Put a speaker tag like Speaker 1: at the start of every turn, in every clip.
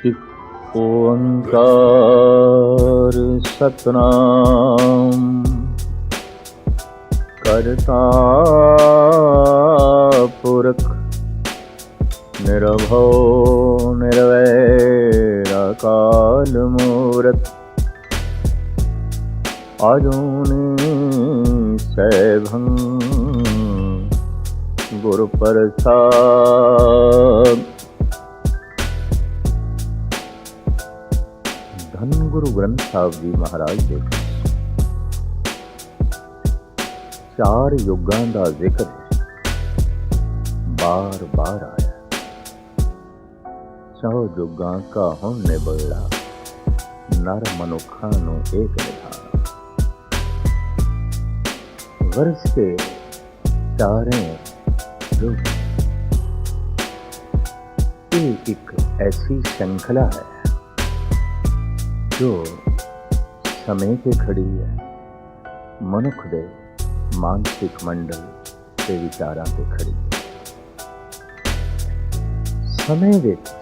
Speaker 1: इक ओंकार सतनाम करता पुरख निर्भव निर्वैर अकाल मूरत आजूनी सैभं गुरु प्रसाद। धन गुरु ग्रंथ साहब जी महाराज ਦੇ चार युगां ਦਾ ਜ਼ਿਕਰ बार बार आया। चार युगां का ਹੁਣ ਨਿਬੜਾ ਨਰ ਮਨੁੱਖਾਂ ਨੂੰ ਏਕ ਨਿਧਾਨ। वर्ष के चारें युग एक ऐसी श्रृंखला है जो समय पे खड़ी है, मनुख दे मानसिक मंडल ते विचारां ते खड़ी है। समय विच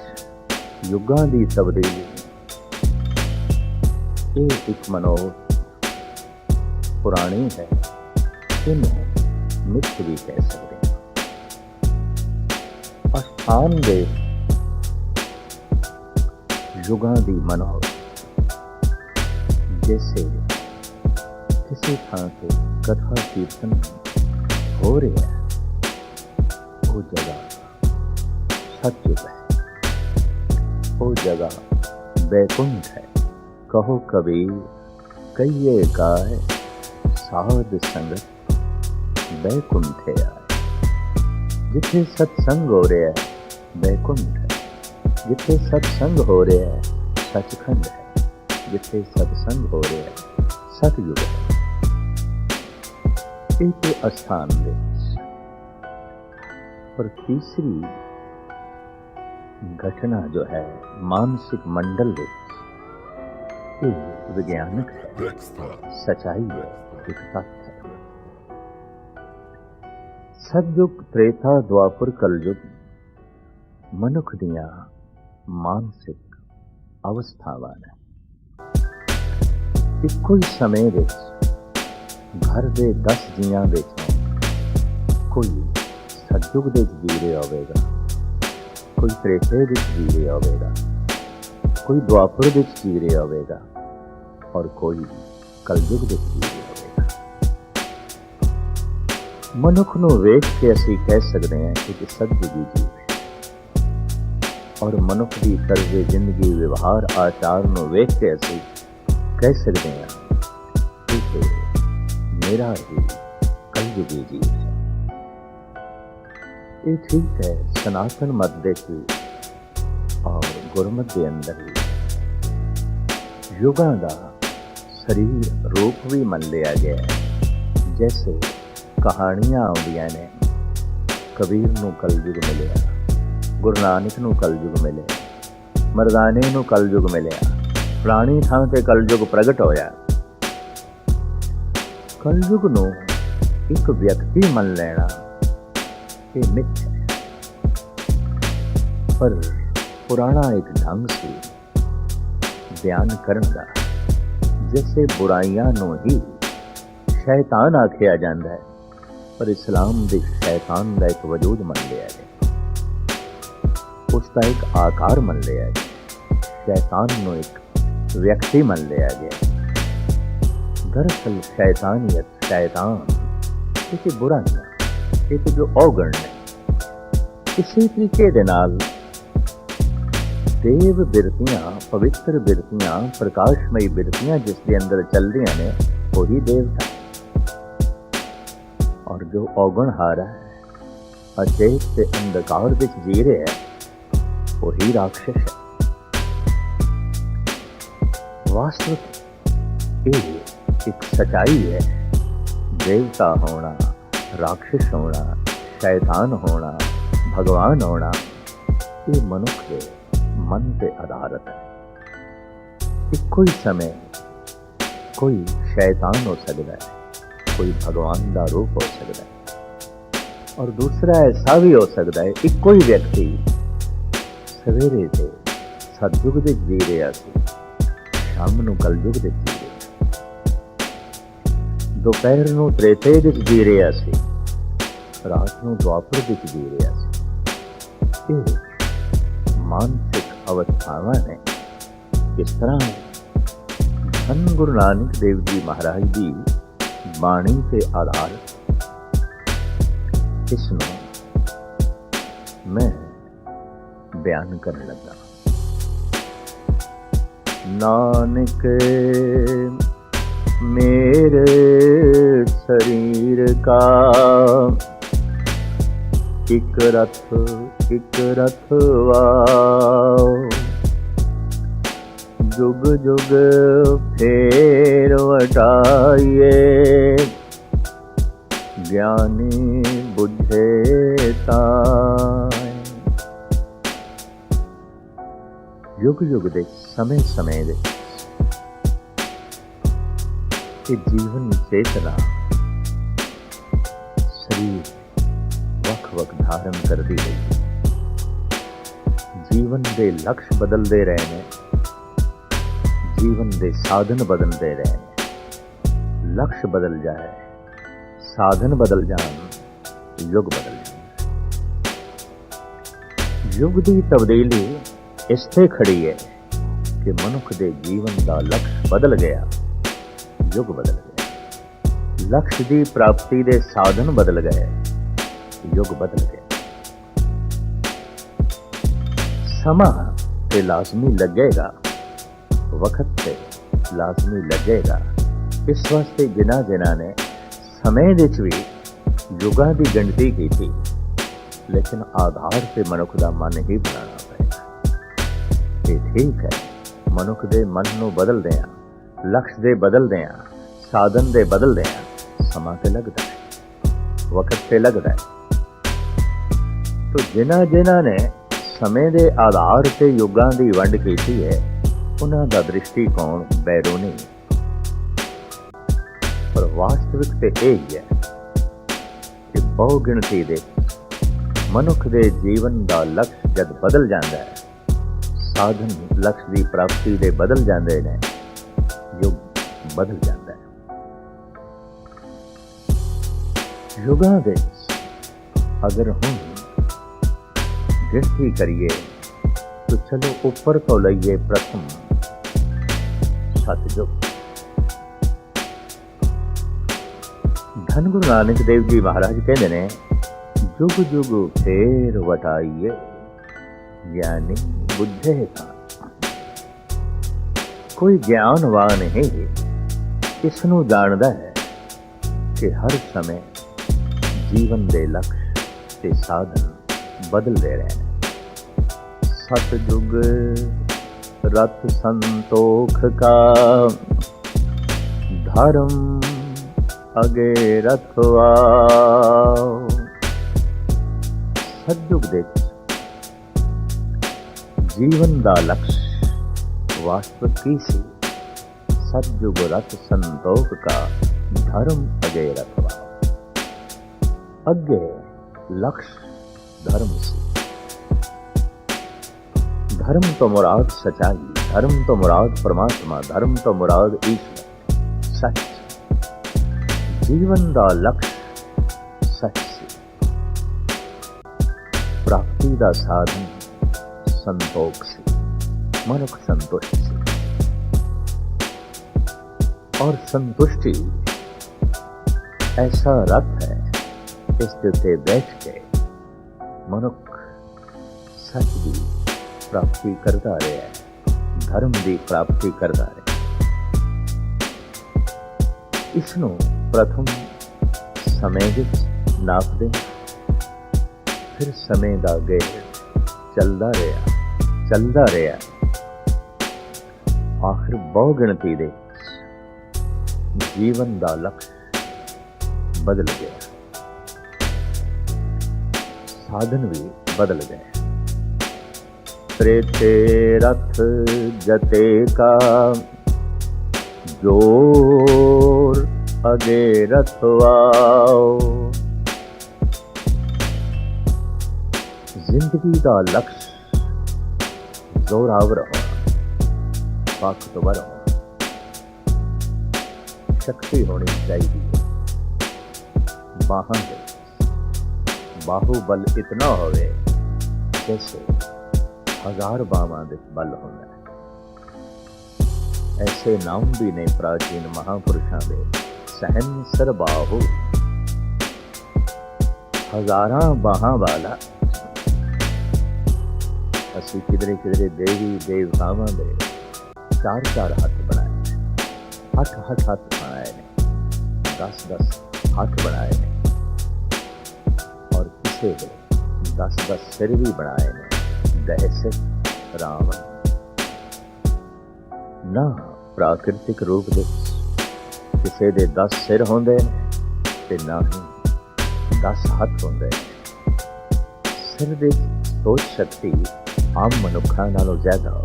Speaker 1: युगां दी तब्दीली ये एक मनोरथ पुरानी है, इन्हों मिथ भी कह सकते हैं। अस्थान दे युगां दी मनोरथ जैसे किसी थां से कथा कीर्तन हो रहा है, वो जगह सचयुग है, वो जगह बैकुंठ है। कहो कबीर कहिए काय साध संगत बैकुंठे आए। जिथे सत्संग हो रहा है बैकुंठ है, जिथे सत्संग हो रहा है सचखंड है, जिथे सत्संग हो रहा है सतयुग है। एक अस्थान दे पर तीसरी घटना जो है मानसिक मंडल दे विज्ञानक है, सच्चाई है, एक तथ्य है। सतयुग त्रेता द्वापर कलयुग मनुख दियां मानसिक अवस्थावां ने इक्को ही समय विच घर दे 10 जियां विचों कोई सतयुग दे जी रहा होवेगा, कोई त्रेते विच जी रहा होवेगा, कोई द्वापर विच जी रहा होवेगा और कोई कलयुग विच जी रहा होवेगा। मनुख नूं वेख के असीं कह सकते हैं कि सतयुगी जीव है, और मनुख की तर्ज जिंदगी व्यवहार आचार नूं वेख के असीं कह सकते हैं कि मेरा ही कलयुगी जीव है। ये ठीक है, सनातन मत दे और गुरमत के अंदर ही युगां दा शरीर रूप भी मन लिया गया है। जैसे कहानियां आउंदियां ने, कबीर नूं कलयुग मिलिया, गुरु नानक नूं कलयुग मिले, मरदाने नूं कलयुग मिलिया, फलानी थां ते कलयुग प्रगट होया। कलयुग नूं एक व्यक्ति मन लेना ये मिथ है, पर पुराना एक ढंग से बयान करन दा। जैसे बुराइयां नूं ही शैतान आखिया जांदा है, पर इस्लाम दे शैतान दा एक वजूद मन लिया गया, उसका एक आकार मन लिया गया, शैतान नूं एक व्यक्ति मन लिया गया। दरअसल शैतानियत शैतान ये बुराइयां, ये जो अवगुण ने, इसी तरीके दे नाल देव बिरतियां, पवित्र बिरतियां, प्रकाशमयी बिरतियां जिसके अंदर चल रही ने वही देवता, और जो अवगुण हारा है, अचेत से अंधकार विच जी रहा है, वही राक्षस है। वास्तविक ये एक सच्चाई है। देवता होना, राक्षस होना, शैतान होना, भगवान होना, ये मनुख के मन पे आधारित है। इक्को ही समय कोई शैतान हो सकता है, कोई भगवान का रूप हो सकता है, और दूसरा ऐसा भी हो सकता है इक्को ही व्यक्ति सवेरे से ਸਤਿਯੁਗ ਦੇ ਜੀ ਰਿਹਾ ਸੀ, ਸ਼ਾਮ ਨੂੰ ਕਲਯੁਗ ਦੇ ਜੀ ਰਿਹਾ, ਦੁਪਹਿਰ ਨੂੰ ਤ੍ਰੇਤੇ ਵਿੱਚ ਜੀ ਰਿਹਾ ਸੀ, ਰਾਤ ਨੂੰ ਦੁਆਪਰ ਵਿੱਚ ਜੀ ਰਿਹਾ ਸੀ। ਇਹ ਮਾਨਸਿਕ ਅਵਸਥਾਵਾਂ ਨੇ। ਕਿਸ ਤਰ੍ਹਾਂ ਧੰਨ ਗੁਰੂ ਨਾਨਕ ਦੇਵ ਜੀ ਮਹਾਰਾਜ ਦੀ ਬਾਣੀ ਤੇ ਆਧਾਰ ਇਸ ਨੂੰ ਮੈਂ ਬਿਆਨ ਕਰਨ ਲੱਗਾ। ਨਾਨਕ ਮੇਰੇ ਸਰੀਰ ਕਾ ਇੱਕ ਰਥਵਾ, जुग जुग फेर वटाइए, ज्ञानी बुझे ताय। युग युग दे समय समय दे जीवन चेतना शरीर वख वख धारण करती रही। जीवन दे लक्ष्य बदलते रहे ने, जीवन के साधन बदलते रहे। लक्ष्य बदल जाए, साधन बदल जान, युग बदल जाए। युग की तब्दीली इसते खड़ी है कि मनुख के जीवन का लक्ष्य बदल गया, युग बदल गया। लक्ष्य की प्राप्ति के साधन बदल गए, युग बदल गया। समा ते लाजमी लगेगा, वक्त से लाजमी लगेगा। इस वास्ते जिन्हां ने समय विच भी युगां की गिणती की थी, लेकिन आधार से मनुख का मन ही बनाना पड़ेगा। ये ठीक है, मनुख के मन नूं बदलदिआं, लक्ष्य दे बदलदिआं, साधन दे बदलदिआं समा ते लगदा है, वक्त ते लगदा है। तो जिन्हां ने समय के आधार से युगां की वंड की है, उन्हां दा दृष्टिकोण बैरोनी, पर वास्तविक ते यही है कि बहु गिणती दे मनुख दे जीवन का लक्ष्य जब बदल जाता है, साधन लक्ष्य की प्राप्ति दे बदल जाते हैं, युग बदल जाता है। युगां दे अगर हम गिणती करिए तो चलो ऊपर तो लईए प्रथम सतयुग। धन गुरु नानक देव जी महाराज कहते ने, जुग जुग फेर वटाइए, ज्ञानी बुझे ताय। कोई ज्ञानवान है इसनू जानदा है कि हर समय जीवन के लक्ष्य ते साधन बदलते रहे। सतयुग रथ संतोख का, धर्म अगे रखवा। सतयुग दे जीवन का लक्ष्य वास्तविक की सी? सतयुग रथ संतोख का, धर्म अगे रखवा। अगे लक्ष्य धर्म सी। धर्म तो मुराद सच्चाई, धर्म तो मुराद परमात्मा, धर्म तो मुराद ईश्वर, सच। जीवन का लक्ष्य सच से, प्राप्ति का साधन संतोख से, मनुख संतुष्ट से। और संतुष्टि ऐसा रथ है, इस ते बैठ के मनुख सच की प्राप्ति करता रहा है, धर्म की प्राप्ति करता रहा। इसनू प्रथम समय विच नाप दे, फिर समय का गेड़ चलता रहा, आखिर बहु गिणती दे जीवन का लक्ष्य बदल गया, साधन भी बदल गए। त्रेते रथ जते का, जोर अगे रथवाओ। जिंदगी का लक्ष्य जोरावर हो, ताकतवर होना, शक्ति होनी चाहिए बाहां दे, बाहुबल इतना होवे जैसे 1000 बावां दे बल होना है। ऐसे नाम भी ने प्राचीन महापुरुषों दे, सहनसर बाहु, 1000 बाहां वाला। असी किधरे किधरे देवी देवतावां दे 4-4 हाथ बनाए, 8-8 हाथ बनाए ने, 10-10 हाथ बनाए ने, और किसी दे 10-10 सिर भी बनाए ने। दहशत रावण ना प्राकृतिक रूप दे किसी दे 10 सिर होंदे ते ना ही 10 हाथ होंदे। सिर दे सोच शक्ति आम मनुखा नालों ज्यादा हो,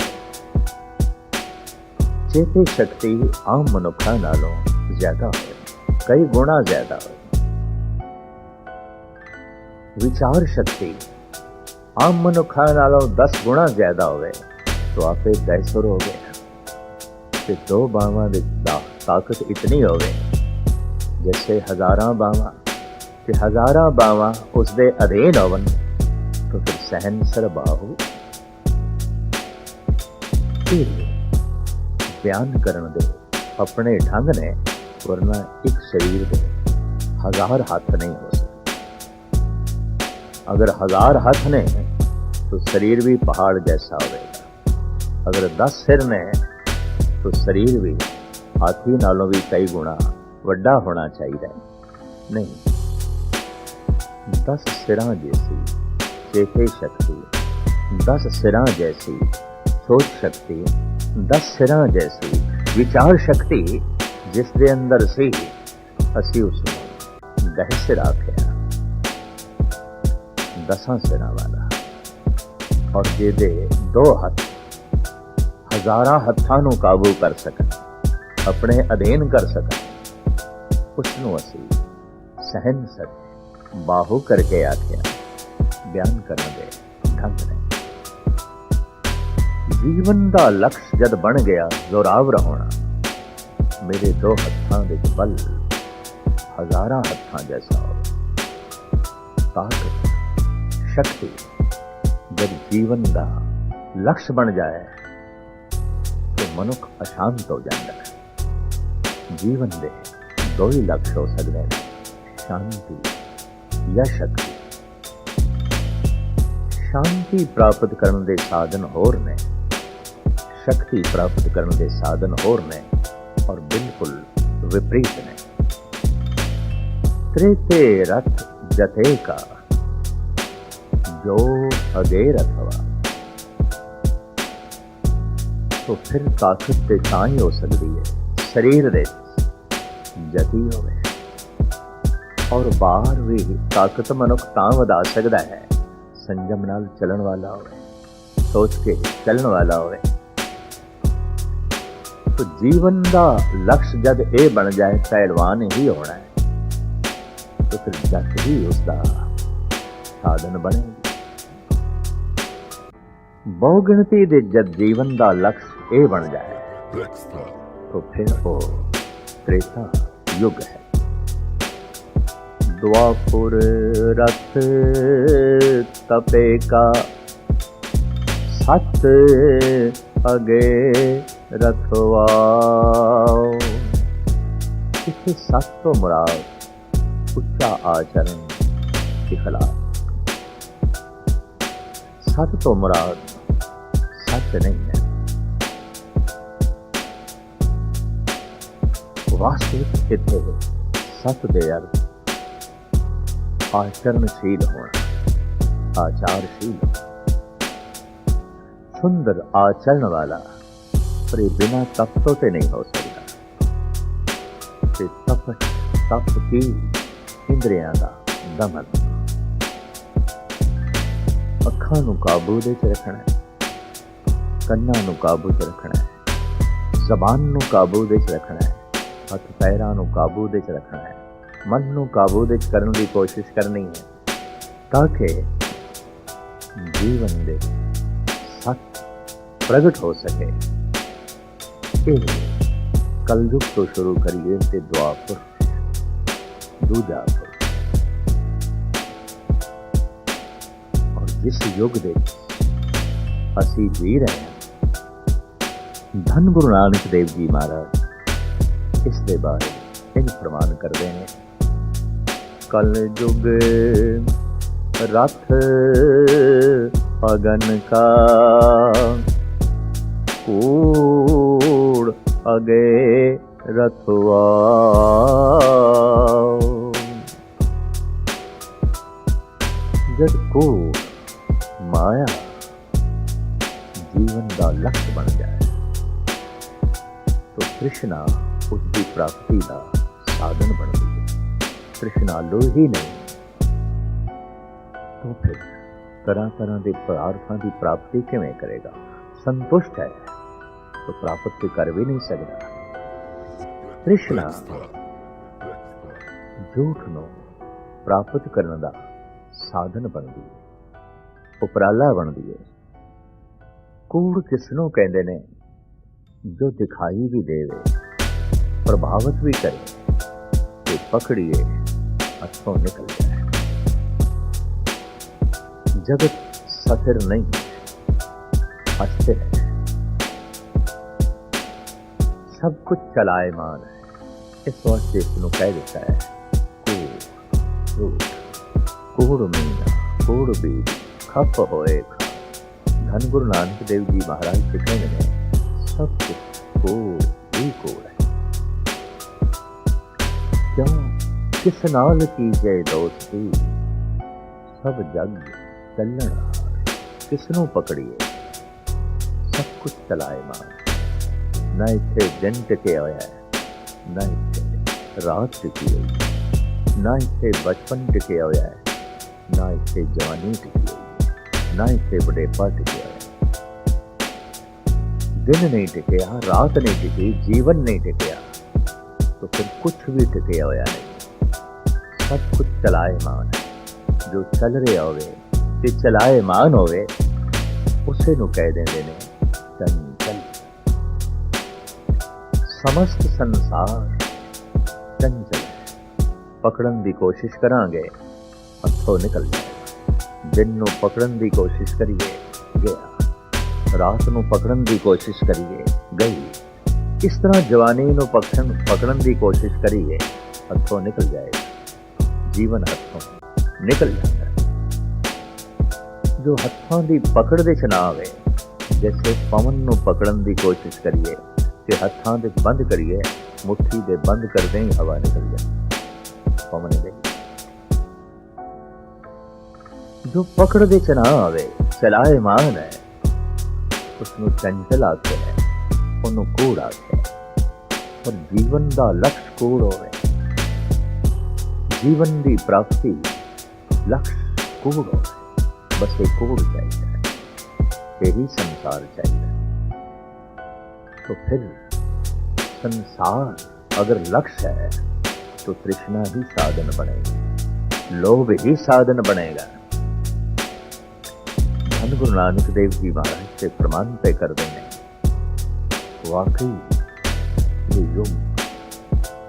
Speaker 1: चेते शक्ति आम मनुखा नालों ज्यादा हो, कई गुणा ज्यादा हो। विचार शक्ति आम मनुखा नालों 10 गुणा ज्यादा होवे तो आपे कैसर हो गया। ते 2 बावां दी ताकत इतनी होवे जैसे 1000 बावां, ते 1000 बावां उसदे अधीन होवन तो फिर सहनसर बाहु। बयान करन दे अपने ढंग ने, वरना एक शरीर दे 1000 हाथ नहीं हो सकते। अगर 1000 हाथ ने तो शरीर भी पहाड़ जैसा होगा, अगर 10 सिर ने तो शरीर भी हाथी नालों भी कई गुणा वड्डा होना चाहिए। नहीं, 10 सिरां जैसी चेते शक्ति, 10 सिरां जैसी सोच शक्ति, 10 सिरां जैसी विचार शक्ति जिस दे अंदर सी, असी उसनूं 10 सिर आखिया, 10 सिरां वाला। और जिहदे 2 हाथ 1000 हत्थां नूं काबू कर सकन, अपने अधीन कर सकन, उसनूं असी सहनसर बाहु करके आखिया। बयान करन दे ढंग ने जीवन दा लक्ष्य जद बन गया जोरावर होना, मेरे 2 हत्थां दे बल 1000 हत्थां जैसा हो। ताकत शक्ति जब जीवन का लक्ष्य बन जाए तो मनुख अशांत हो जाता है। जीवन दे 2 ही लक्ष्य हो सकते हैं, शांति या शक्ति। शांति प्राप्त करने दे साधन होर ने, शक्ति प्राप्त करने दे साधन होर ने, और बिल्कुल विपरीत ने। त्रेते रथ जते का जो अगे रथवा, तो फिर ताकत ते तां ही हो सकती है शरीर दे जती होवे। और बाहर भी ताकत मनुख तां वधा सकता है संजम नाल चलन वाला होवे, सोच के चलन वाला होवे। तो जीवन का लक्ष्य जब ये बन जाए पहलवान ही होना है, तो फिर जट ही उसका साधन बनेगी। बहुगिनती दे जब जीवन का लक्ष्य ये बन जाए तो फिर वो त्रेता युग है। द्वापुर रथ तपे का, सत अगे रखवा। इसे सत तो मुराद उच्चा आचरण के खिलाफ, सत तो मुराद सच नहीं है। वास्तविक इत्थे सत दे अर्थ आचरणशील होना, आचारशील होना। सुंदर आचरण वाला पर बिना तप तो ते नहीं हो सकता। तप की इंद्रियां का दमन, अखां नूं काबू दे च रखना है, कन्नां नूं काबू च रखना है, जबान नूं काबू दे च रखना है, हथ पैरां नूं काबू दे च रखना है, मन नूं काबू दे च करने की कोशिश करनी है, ताकि जीवन दे सत प्रगट हो सके। ਇਹ ਕਲਯੁਗ ਤੋਂ ਸ਼ੁਰੂ ਕਰੀਏ ਤੇ ਦੁਆਪਰ, ਦੂਜਾ ਪੁਰ। ਔਰ ਜਿਸ ਯੁੱਗ ਦੇ ਅਸੀਂ ਜੀ ਰਹੇ ਹਾਂ, ਧੰਨ ਗੁਰੂ ਨਾਨਕ ਦੇਵ ਜੀ ਮਹਾਰਾਜ ਇਸ ਦੇ ਬਾਰੇ ਇੰਝ ਪ੍ਰਮਾਣ ਕਰਦੇ ਨੇ। ਕਲਯੁਗ ਰਥ ਅਗਨ ਕਾ, ਕੂੜ ਅਗੇ ਰਥਵਾ। ਜਦ ਕੂੜ ਮਾਇਆ ਜੀਵਨ ਦਾ ਲਕਸ਼ ਬਣ ਜਾਏ ਤਾਂ ਤ੍ਰਿਸ਼ਨਾ ਉਸ ਦੀ ਪ੍ਰਾਪਤੀ ਦਾ ਸਾਧਨ ਬਣਦੀ ਹੈ। ਤ੍ਰਿਸ਼ਨਾ ਲੋਹੀ ਨਹੀਂ ਤਾਂ ਫਿਰ ਤਰ੍ਹਾਂ ਤਰ੍ਹਾਂ ਦੇ ਪਦਾਰਥਾਂ ਦੀ ਪ੍ਰਾਪਤੀ ਕਿਵੇਂ ਕਰੇਗਾ? ਸੰਤੁਸ਼ਟ ਹੈ ਤਾਂ ਪ੍ਰਾਪਤ ਕਰ ਵੀ ਨਹੀਂ ਸਕਦਾ। ਤ੍ਰਿਸ਼ਨਾ ਝੂਠ ਨੂੰ ਪ੍ਰਾਪਤ ਕਰਨ ਦਾ ਸਾਧਨ ਬਣਦੀ ਹੈ, ਉਪਰਾਲਾ ਬਣਦੀ ਹੈ। ਕੂੜ ਕਿਸ ਨੂੰ ਕਹਿੰਦੇ ਨੇ? ਜੋ ਦਿਖਾਈ ਵੀ ਦੇਵੇ, ਪ੍ਰਭਾਵਿਤ ਵੀ ਕਰੇ ਤੇ ਪਕੜੀਏ ਹੱਥੋਂ ਨਿਕਲ ਜਾਏ। ਜਗਤ ਸਥਿਰ ਨਹੀਂ, ਅਸਥਿਰ ਹੈ। ਸਭ ਕੁਝ ਚਲਾਇਮਾਨ ਹੈ। ਇਸ ਵਾਸਤੇ ਇਸ ਨੂੰ ਕਹਿ ਦਿੱਤਾ ਹੈ ਕੂੜ ਮੀਨਾ, ਕੂੜ ਬੀਜ ਖੱਪ ਹੋਏ। ਧੰਨ ਗੁਰੂ ਨਾਨਕ ਦੇਵ ਜੀ ਮਹਾਰਾਜ ਜੀ ਕਹਿੰਦੇ ਨੇ ਸਭ ਕੁਝ ਕੂੜ ਹੀ ਕੂੜ ਹੈ। ਕਿਉਂ? ਕਿਸ ਨਾਲ ਕੀਜੇ ਦੋਸਤੀ, ਸਭ ਜਗ ਚੱਲਣ। ਕਿਸ ਨੂੰ ਪਕੜੀਏ? ਸਭ ਕੁਝ ਚਲਾਇਮਾਨ। ਨਾ ਇੱਥੇ ਦਿਨ ਟਿਕਿਆ ਹੋਇਆ ਹੈ, ਨਾ ਇੱਥੇ ਰਾਤ ਟਿਕੀ ਹੋਈ, ਨਾ ਇੱਥੇ ਬਚਪਨ ਟਿਕਿਆ ਹੋਇਆ ਹੈ, ਨਾ ਇੱਥੇ ਜਵਾਨੀ ਟਿਕੀ ਹੋਈ, ਨਾ ਇੱਥੇ ਬੁਢੇਪਾ ਟਿਕਿਆ ਹੋਇਆ। ਦਿਨ ਨਹੀਂ ਟਿਕਿਆ, ਰਾਤ ਨਹੀਂ ਟਿਕੀ, ਜੀਵਨ ਨਹੀਂ ਟਿਕਿਆ, तो फिर कुछ भी टिकिया होया नहीं। सब कुछ चलाएमान है। जो चल रहा होवे ते चलाएमान होवे उसे नु कह देंदे ने चंचल। समस्त संसार चंचल है। पकड़न दी कोशिश करांगे हथों निकल जाएगा। दिन नू पकड़न दी कोशिश करिए गया, रात नू पकड़न दी कोशिश करिए गई। इस तरह जवानी नू पकड़न दी कोशिश करिए हथों निकल जाएगा। जीवन हथों निकल जाता है। जो हथों दी पकड़ दे च ना आवे, जैसे पवन नू पकड़न दी कोशिश करिए ते हथां दे बंद करिए, मुट्ठी दे बंद करदे ही हवा निकल जाए पवन दे। जो पकड़ दे च ना आवे, चलाएमान है, उसनू चंचल आखे है, ਉਹਨੂੰ ਕੂੜ ਆਖਿਆ। ਪਰ ਜੀਵਨ ਦਾ ਲਕਸ਼ ਕੂੜ ਹੋਵੇ, ਜੀਵਨ ਦੀ ਪ੍ਰਾਪਤੀ ਲਕਸ਼ ਕੂੜ ਹੋਵੇ। ਬਸ ਇਹ ਕੂੜ ਚਾਹੀਦਾ ਹੈ, ਇਹੀ ਸੰਸਾਰ ਚਾਹੀਦਾ। तो फिर संसार अगर लक्ष्य है तो तृष्णा ही साधन बनेगी, लोभ ही साधन बनेगा। धन गुरु नानक देव जी महाराज से प्रमाण पे कर देंगे, वाकई ये युग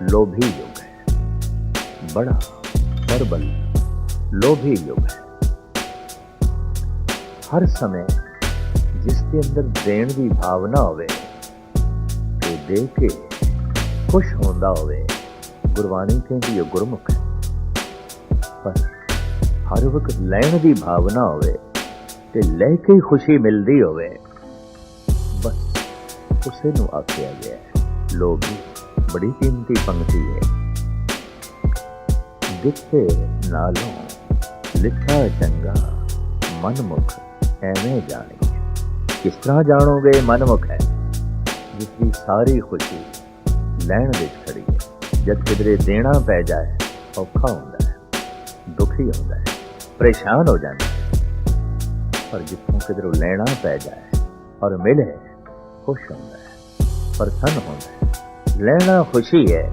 Speaker 1: लोभी युग है, बड़ा प्रबल लोभी युग है। हर समय जिसके अंदर देण की भावना होवे, दे के खुश होंदा होवे, गुरबाणी कहती है गुरमुख है। पर हर वक्त लैण की भावना होवे ते लैके ही खुशी मिलती होवे, बस उसे नू आख्या गया है लोभी। बड़ी कीमती पंक्ति है। दिखे नालों लिखा चंगा, मनमुख एवें जाने। किस तरह जानोगे मनमुख है? जिसकी सारी खुशी लैण विच खड़ी है। जब किधरे देना पै जाए औखा होंदा है, दुखी होंदा है, परेशान हो जाता है। पर जितों किधरों लेना पै जाए और मिले खुश होंदा है, प्रसन्न होंदा है। लेना खुशी है,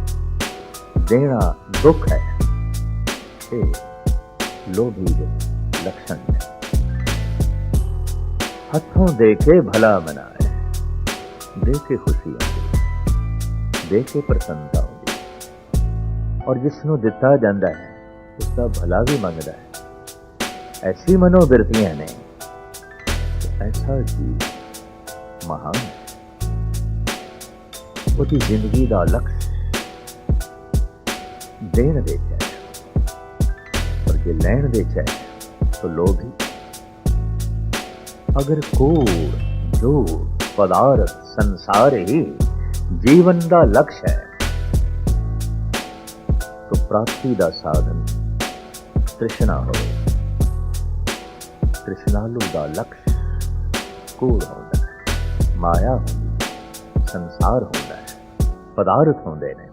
Speaker 1: देना दुख है। ये लोभी दे लक्षण है। हथों देखे भला मनाए, दे के खुशी आती, दे के प्रसन्नता होती, और जिसनों दिता जाता है उसका भला भी मंगता है। ऐसी मनोवृत्तियां ने ऐसा जी महान है। उसकी जिंदगी का लक्ष्य देन दे चाहे, और जे लैन दे चाहे तो लोभी। अगर कूड़ जो पदार्थ संसार ही जीवन का लक्ष्य है, तो प्राप्ति का साधन तृष्णा हो। तृष्णालु का लक्ष्य कूड़ होता है, माया होती, संसार होता है, पदार्थ होंदे ने।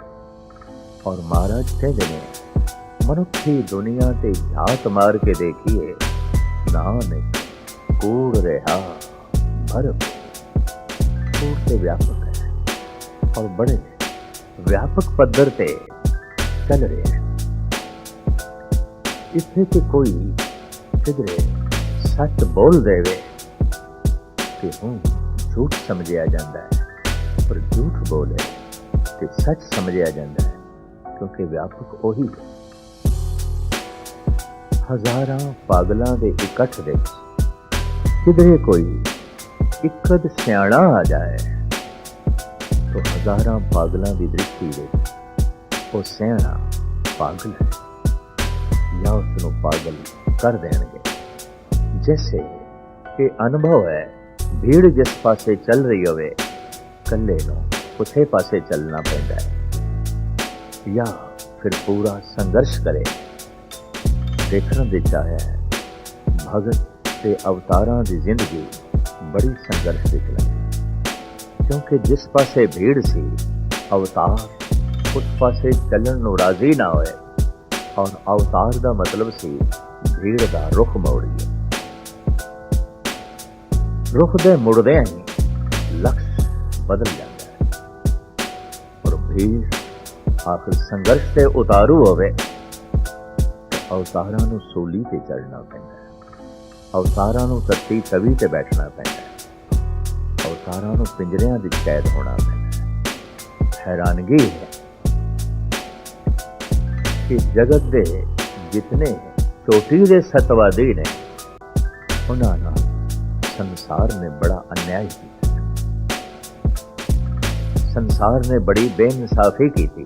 Speaker 1: और महाराज कहते ने मनुखी दुनिया ते झात मार के देखिए, नानक कूड़ रहा भर। कूड़ ते व्यापक है और बड़े व्यापक पद्धर ते चल रहे हैं। इत्थे कि कोई किधरे सच बोल देवे कि हूं झूठ समझिया जाता है, पर झूठ बोले कि सच समझिया जाता है, क्योंकि व्यापक ओही है। हजारां पागलों के इकट्ठ दे किधरे कोई इकद सियाणा आ जाए, तो हजारां पागलों की दृष्टि दे वो सियाणा पागल है, या उसनों पागल कर देंगे। जैसे कि अनुभव है, भीड़ जिस पासे चल रही होवे, कल्ले नूं उसे पासे चलना पैंदा है, या फिर पूरा संघर्ष करे। देखना दी चाहे भगत के अवतारां की जिंदगी बड़ी संघर्ष की लगती, क्योंकि जिस पासे भीड़ सी अवतार उस पासे चलन नूं राजी ना होए, और अवतार का मतलब सी भीड़ का रुख मोड़िए। रुख दे मुड़दे ही लक्ष्य बदल जाता है, और भीड़ आखिर संघर्ष से उतारू होवे, तो अवतारां नूं सूली ते चढ़ना पैंदा है, अवतारां नूं तत्ती तवी ते बैठना पैंदा है, अवतारां नूं पिंजरियां दी कैद होना पैंदा है। हैरानगी है कि जगत दे जितने चोटी दे सतवादी ने, उन्हां नाल संसार ने बड़ा अन्याय किया, संसार ने बड़ी बेइंसाफी की थी।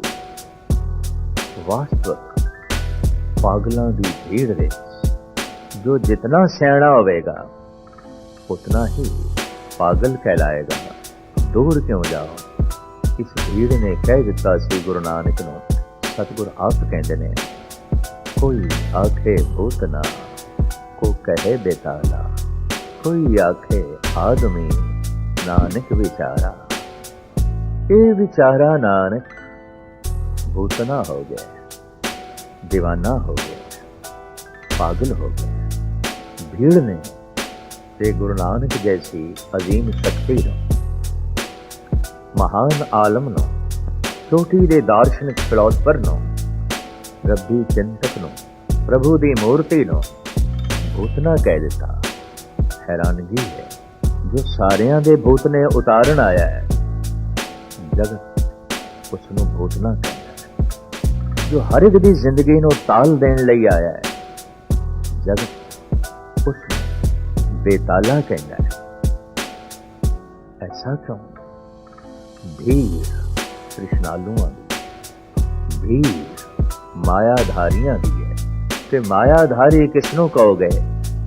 Speaker 1: वास्तविक पागलों की भीड़ दे जो जितना सियाणा होवेगा उतना ही पागल कहलाएगा। दूर क्यों जाओ, इस भीड़ ने कह दिता सी गुरु नानक नूं। सतगुर आप कहते ने, कोई आखे भूत ना, को कहे बेताला, कोई आखे आदमी, नानक विचारा। ये विचारा नानक भूतना हो गए, दीवाना हो गए, पागल हो गए। भीड़ ने ते गुरु नानक जैसी अजीम शक्ति नो, महान आलम नो, चोटी दे दार्शनिक फिलोसफर नो, रब्बी चिंतक नो, प्रभु दी मूर्ति नो भूतना कह दिता। हैरानगी है, जो सारियां दे भूतने उतारन आया है, जगत उसनों भूतना कहता है। जो हर एक दी जिंदगी नूं ताल देण लई आया है, जगत उसनूं बेताला कहता है। ऐसा क्यों? भीड़ तृष्णालुआं दी, भीड़ मायाधारियां दी है। ते मायाधारी किसनों कहोगे?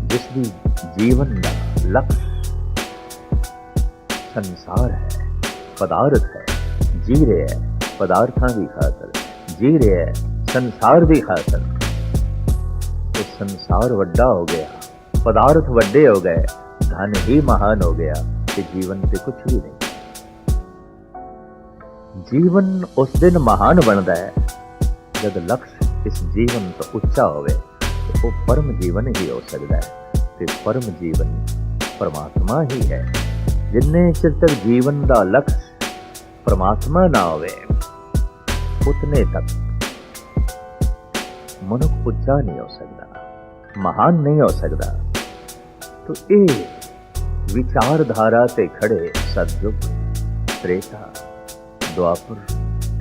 Speaker 1: जिसकी जीवन का लक्ष्य संसार है, पदार्थ है, जी रहे है पदार्थां की खातर, जी रहे है संसार की खातर। तो संसार वड्डा हो गया, पदार्थ वड्डे हो गए, धन ही महान हो गया कि जीवन से कुछ भी नहीं। जीवन उस दिन महान बनता है जब लक्ष्य इस जीवन तो उच्चा होवे, तो वो परम जीवन ही हो सकता है। ते परम जीवन परमात्मा ही है। जिन्ने चिर तक जीवन का लक्ष्य परमात्मा ना होवे, उतने तक मनुष्य उच्चा नहीं हो सकता, महान नहीं हो सकता। तो ये विचारधारा से खड़े सतयुग त्रेता द्वापर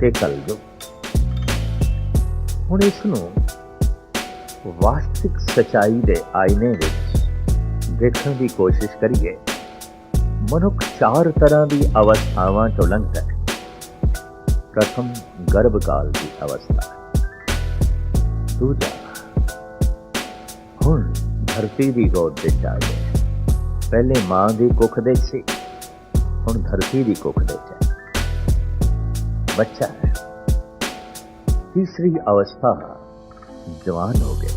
Speaker 1: ते कलयुग। हुण इस नूं वास्तविक सच्चाई दे आईने विच देखण दी कोशिश करिए। मनुख चार तरह की अवस्थावां चों लंघदा है। प्रथम गर्भकाल की अवस्था, दूजा हुण धरती की गोद विच आ गए। पहले मां की कुख दे सी, हुण धरती की कुख दे च बच्चा है। तीसरी अवस्था जवान हो गया।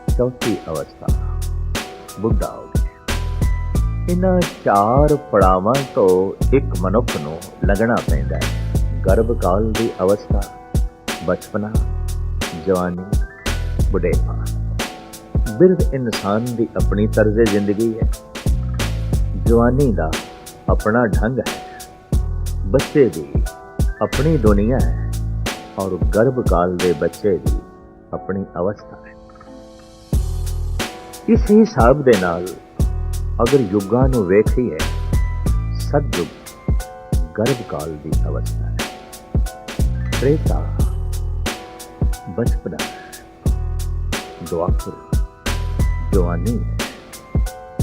Speaker 1: चौथी अवस्था बुढ़ा हो गया। इन्हां चार पड़ावां तो एक मनुख नूं लंघना पैंदा है। गर्भकाल की अवस्था, बचपना, जवानी, बुढ़ेपा। बिरध इंसान की अपनी तर्ज जिंदगी है। जवानी का अपना ढंग है। बच्चे की अपनी दुनिया है और गर्भकाल के बच्चे की अपनी अवस्था है। इस हिसाब दे नाल अगर युगां नूं वेखीए, सतयुग गर्भकाल की अवस्था है। त्रेता बचपना है। द्वापर जवानी है।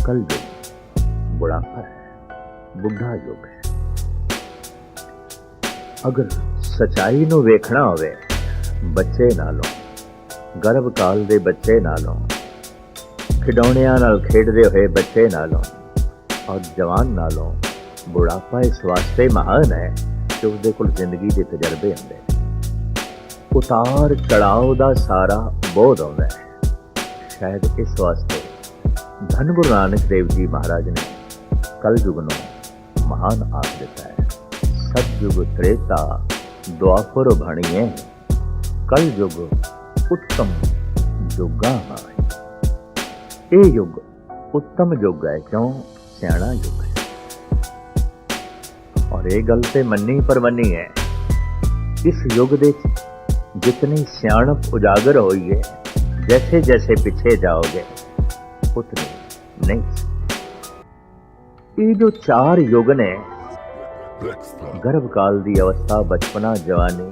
Speaker 1: कलयुग बुढ़ापा है, बुढ़ा युग है। अगर सच्चाई नूं वेखना होवे, बच्चे नालों, गर्भकाल दे बच्चे नालों, खिडौणियां नाल खेडदे होए बच्चे नालों और जवान नालों बुढ़ापा इस वास्ते महान है कि उसदे कोल जिंदगी के तजर्बे होंदे ने। उतार चढ़ाव दा सारा बोध आउंदा है। शायद इस वास्ते धन गुरु नानक देव जी महाराज ने कलयुग नूं महान आख दिता है। सतयुग त्रेता द्वापर भणिए, कलयुग उत्तम युगा है। ये युग उत्तम युग है, क्यों? सियाणा युग है। और ये गल ते मन्नी परवन्नी है, इस युग दे जितनी सियाणप उजागर होई है, जैसे जैसे पीछे जाओगे उतनी नहीं। ये जो चार युग ने, गर्भकाल की अवस्था, बचपना, जवानी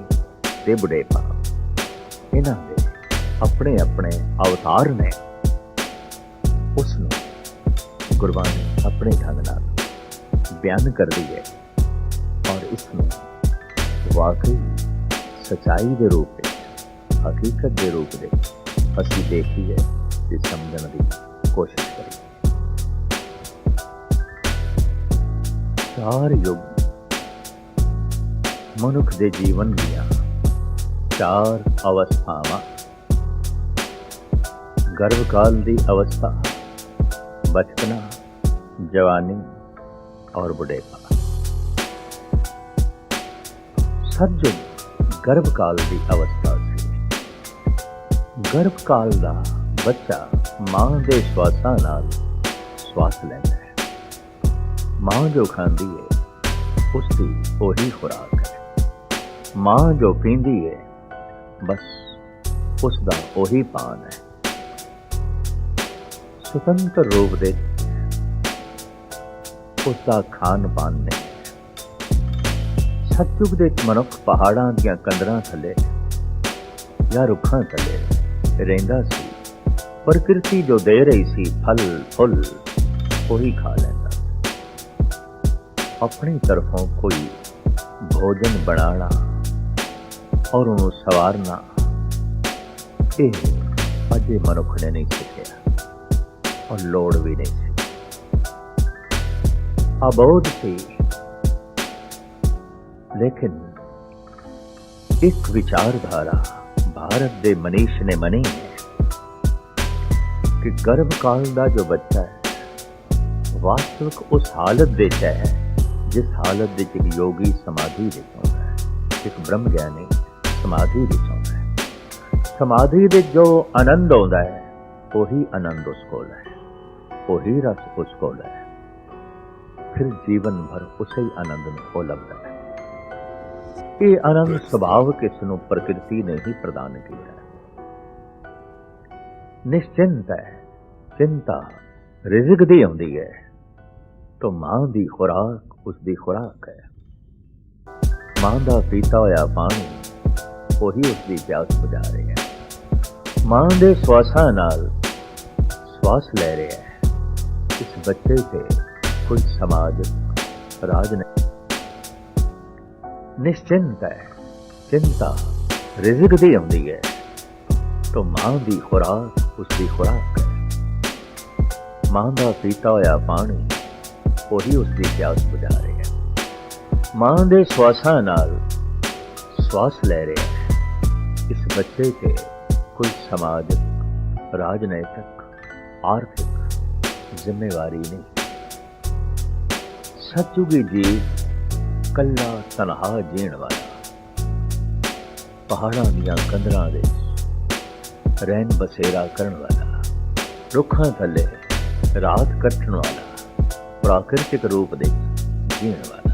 Speaker 1: ते बुढ़ेपा, इन्हां दे अपने अपने अवतार ने। उसनूं गुरबाणी अपने ढंग नाल बयान कर दी है और इसनूं वाकई सच्चाई के रूप में, हकीकत के रूप में असीं देखीए ते समझण की कोशिश करिए। चार युग मनुख दे जीवन दियां चार अवस्थावां। गर्भकाल की अवस्था, बचपना, जवानी और बुढ़ेपा। सतयुग गर्भकाल की अवस्था सी। गर्भकाल का बच्चा मां दे श्वासां नाल श्वास लैंदा है। मां जो खांदी है उसकी ओही खुराक है। मां जो पींदी है बस उसका ओही पान है। स्वतंत्र रूप दे उसका खान पान नहीं। सतयुग दे मनुख पहाड़ां दियां कंदरां थले या रुखां थले रहिंदा सी। प्रकृति जो दे रही सी फल फुल वही खा लैंदा। अपनी तरफों कोई भोजन बनाना और उन्हें सवारना यह अजे मनुख ने नहीं सीखिया और लोड़ भी नहीं सी। अबोध थी, लेकिन एक विचारधारा भारत दे मनीष ने मनी है कि गर्भकाल का जो बच्चा है वास्तविक उस हालत दे है जिस हालत दे एक योगी समाधि विच होंदा है, एक ब्रह्म ज्ञानी समाधि विच होंदा है। समाधि दे जो आनंद होंदा है वही आनंद उस कोल है, वही रस उस कोल है। फिर जीवन भर उसे ही आनंद में लभदा है। ये आनंद स्वभाव किसनों प्रकृति ने ही प्रदान किया है। निश्चिंत है, चिंता रिजिक दी होंदी है, तो मां दी खुराक उसदी खुराक है। मां दा पीता होया पानी ਉਹੀ ਉਸਦੀ ਪਿਆਸ ਬੁਝਾ ਰਿਹਾ ਹੈ। ਮਾਂ ਦੇ ਸਵਾਸਾਂ ਨਾਲ ਸਵਾਸ ਲੈ ਰਿਹਾ ਹੈ। ਇਸ ਬੱਚੇ ਤੇ ਕੋਈ ਸਮਾਜ ਰਾਜ ਨਹੀਂ, ਨਿਸ਼ਚਿੰਤ ਹੈ। ਚਿੰਤਾ ਰਿਜ਼ਕ ਦੀ ਆਉਂਦੀ ਹੈ तो मां दी खुराक उसकी खुराक है। मां दा पीता होया पानी ਉਹੀ ਉਸਦੀ ਪਿਆਸ ਬੁਝਾ ਰਿਹਾ ਹੈ। ਮਾਂ ਦੇ ਸਵਾਸਾਂ ਨਾਲ ਸਵਾਸ ਲੈ ਰਿਹਾ ਹੈ। ਇਸ ਬੱਚੇ ਤੇ ਕੋਈ ਸਮਾਜਿਕ, ਰਾਜਨੀਤਿਕ, ਆਰਥਿਕ ਜ਼ਿੰਮੇਵਾਰੀ ਨਹੀਂ। ਸਤਿਯੁਗੀ ਜੀਵ ਕੱਲਾ ਤਨਹਾ ਜੀਣ ਵਾਲਾ, ਪਹਾੜਾਂ ਦੀਆਂ ਕੰਦਰਾਂ ਦੇ ਰਹਿਣ ਬਸੇਰਾ ਕਰਨ ਵਾਲਾ, ਰੁੱਖਾਂ ਥੱਲੇ ਰਾਤ ਕੱਟਣ ਵਾਲਾ, ਪ੍ਰਾਕਿਰਤਿਕ ਰੂਪ ਦੇ ਜੀਣ ਵਾਲਾ।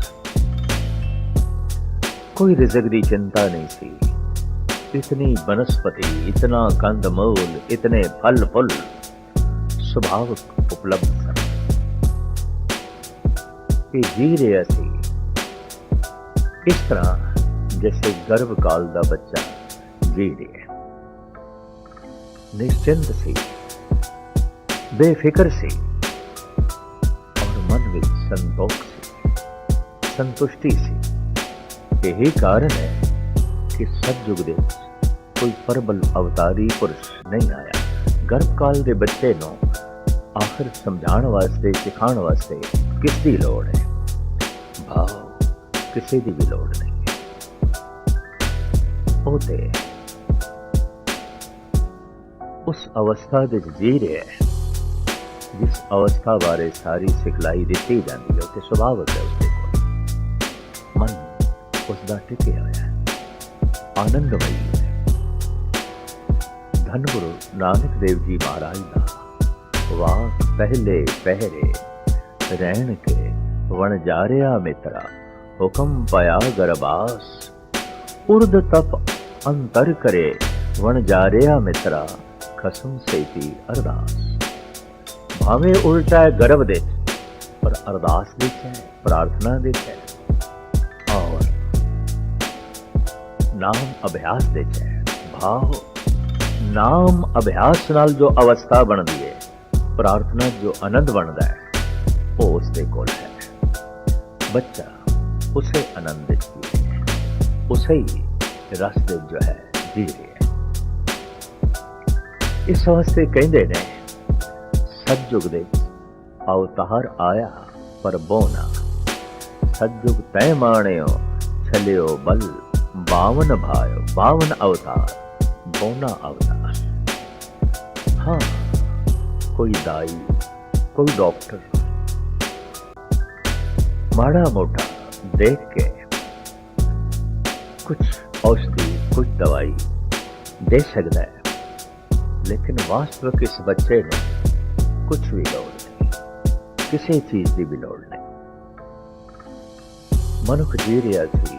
Speaker 1: ਕੋਈ ਰਿਜ਼ਕ ਦੀ ਚਿੰਤਾ ਨਹੀਂ ਸੀ। इतनी वनस्पति, इतना कंद मूल, इतने फल फूल सुभाविक उपलब्ध सन कि जी रहा सी इस तरह जैसे गर्भ काल का बच्चा जी रहा। निश्चिंत सी, बेफिक्र सी और मन में संतोष सी, संतुष्टि सी। यही कारण है कि सतयुग दे कोई प्रबल अवतारी पुरुष नहीं आया। गर्भकाल के बच्चे नूं आखिर समझाने वास्ते, सिखाने वास्ते किसकी लोड़ है? भाव किसी की भी लोड़ नहीं है। वो ते उस अवस्था विच जी रहा है जिस अवस्था बारे सारी सिखलाई दी जाती है। तो सुभाविक है उसके कोल मन उसका टिके होया है, आनंदमयी है। धन गुरु नानक देव जी महाराज दा वाक पहले पहरे रहन के वण जारिया मित्रा, हुक्म पाया गरबास, उर्द तप अंतर करे वण जारिया मित्रा, खसम सेती अरदास। भावे उल्टा है गर्भ दे पर अरदास दे है, प्रार्थना दे है और नाम अभ्यास दे है। भाव नाम अभ्यास नाल जो अवस्था बनती है, प्रार्थना जो आनंद बनता है, वो उसके कोल है। बच्चा उसे आनंद जी है, उसे ही रस जो है जी रहे है। इस वास्ते कहते ने सतयुग दे अवतार आया पर बोना, सतयुग तय माणियो छलियो बल, बावन भायो बावन अवतार बोना अवतार। हाँ, कोई दाई, कोई डॉक्टर माड़ा मोटा देख के कुछ औषधि, कुछ दवाई दे सकता है, लेकिन वास्तविक इस बच्चे को कुछ भी लोड़ नहीं, किसी चीज की भी लोड़ नहीं। मनुख जी रहा सी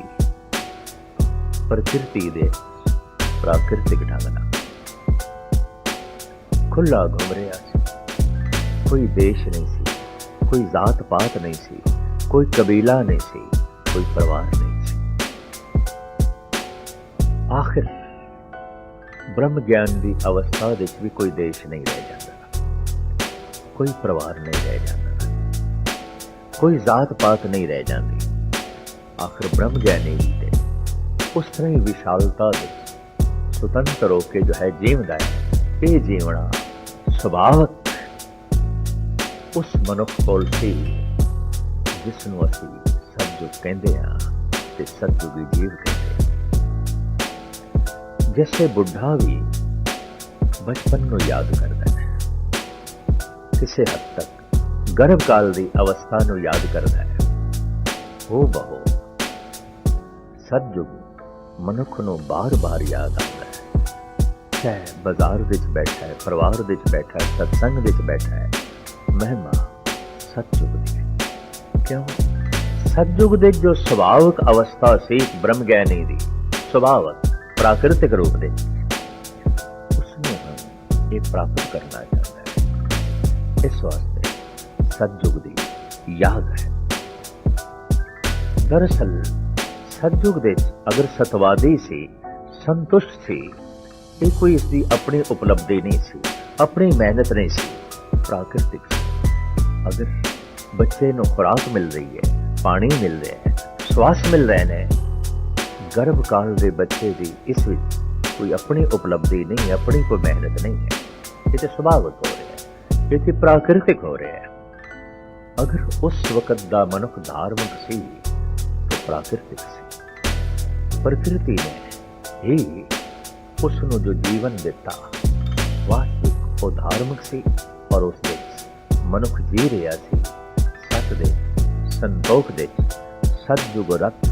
Speaker 1: प्रकृति दे प्राकृतिक ढंग नाल, खुला घूम रहा सी। कोई देश नहीं सी, कोई जात पात नहीं सी, कोई कबीला नहीं सी, कोई परिवार नहीं सी। आखिर ब्रह्म ज्ञान की अवस्था विच भी कोई देश नहीं रह जाता, कोई परिवार नहीं रह जाता, कोई जात पात नहीं रह जाती। आखिर ब्रह्म ज्ञानी ही थे उस तरह ही विशालता सुतंत्र होके जो है जीवदा है। ये जीवना सुभाविक उस मनुख कोल सी जिसनूं असीं सतयुग कहंदे हां ते सतयुगी जीव कहंदे। जैसे बुढ़ा भी बचपन नूं याद करदा है, किसी हद तक गर्भकाल की अवस्था नूं याद करदा है, हो बहु सतयुग मनुख नूं बार बार याद आता है। चाहे बाजार विच बैठा है, परिवार विच बैठा है, सत्संग विच बैठा है, महिमा सतयुग दी है। क्यों? सतयुग दे जो सुभाविक अवस्था सी ब्रह्म ज्ञानी दी, सुभाविक प्राकृतिक रूप दे, उसने हम ये प्राप्त करना चाहता है। इस वास्ते सतयुग दी ਯਾਗ ਹੈ। ਦਰਅਸਲ ਸਤਯੁਗ ਦੇ ਅਗਰ ਸਤਵਾਦੀ ਸੀ, ਸੰਤੁਸ਼ਟ ਸੀ, ਇਹ ਕੋਈ ਇਸਦੀ ਆਪਣੀ ਉਪਲਬਧੀ ਨਹੀਂ ਸੀ, ਆਪਣੀ ਮਿਹਨਤ ਨਹੀਂ ਸੀ, ਪ੍ਰਾਕਿਰਤਿਕ ਸੀ। ਅਗਰ ਬੱਚੇ ਨੂੰ ਖੁਰਾਕ ਮਿਲ ਰਹੀ ਹੈ, ਪਾਣੀ ਮਿਲ ਰਿਹਾ ਹੈ, ਸਵਾਸ ਮਿਲ ਰਹੇ ਨੇ, ਗਰਭ ਕਾਲ ਦੇ ਬੱਚੇ ਦੀ ਇਸ ਵਿੱਚ ਕੋਈ ਆਪਣੀ ਉਪਲਬਧੀ ਨਹੀਂ, ਆਪਣੀ ਕੋਈ ਮਿਹਨਤ ਨਹੀਂ ਹੈ। ਇਹ ਤਾਂ ਸੁਭਾਵਿਕ ਹੋ ਰਿਹਾ ਹੈ, ਇਹ ਤਾਂ ਪ੍ਰਾਕਿਰਤਿਕ ਹੋ ਰਿਹਾ ਹੈ। ਅਗਰ ਉਸ ਵਕਤ ਦਾ ਮਨੁੱਖ ਧਾਰਮਿਕ ਸੀ ਤਾਂ ਪ੍ਰਾਕਿਰਤਿਕ ਸੀ। ਪ੍ਰਕਿਰਤੀ ਨੇ ਹੀ ਉਸ ਨੂੰ ਜੋ ਜੀਵਨ ਦਿੱਤਾ, ਵਾਸਤਵਿਕ ਉਹ ਧਾਰਮਿਕ ਸੀ, ਔਰ ਉਸ ਵਿੱਚ ਮਨੁੱਖ ਜੀ ਰਿਹਾ ਸੀ ਸਤ ਦੇ ਸੰਤੋਖ ਦੇ। ਸਤਯੁਗ ਰਥ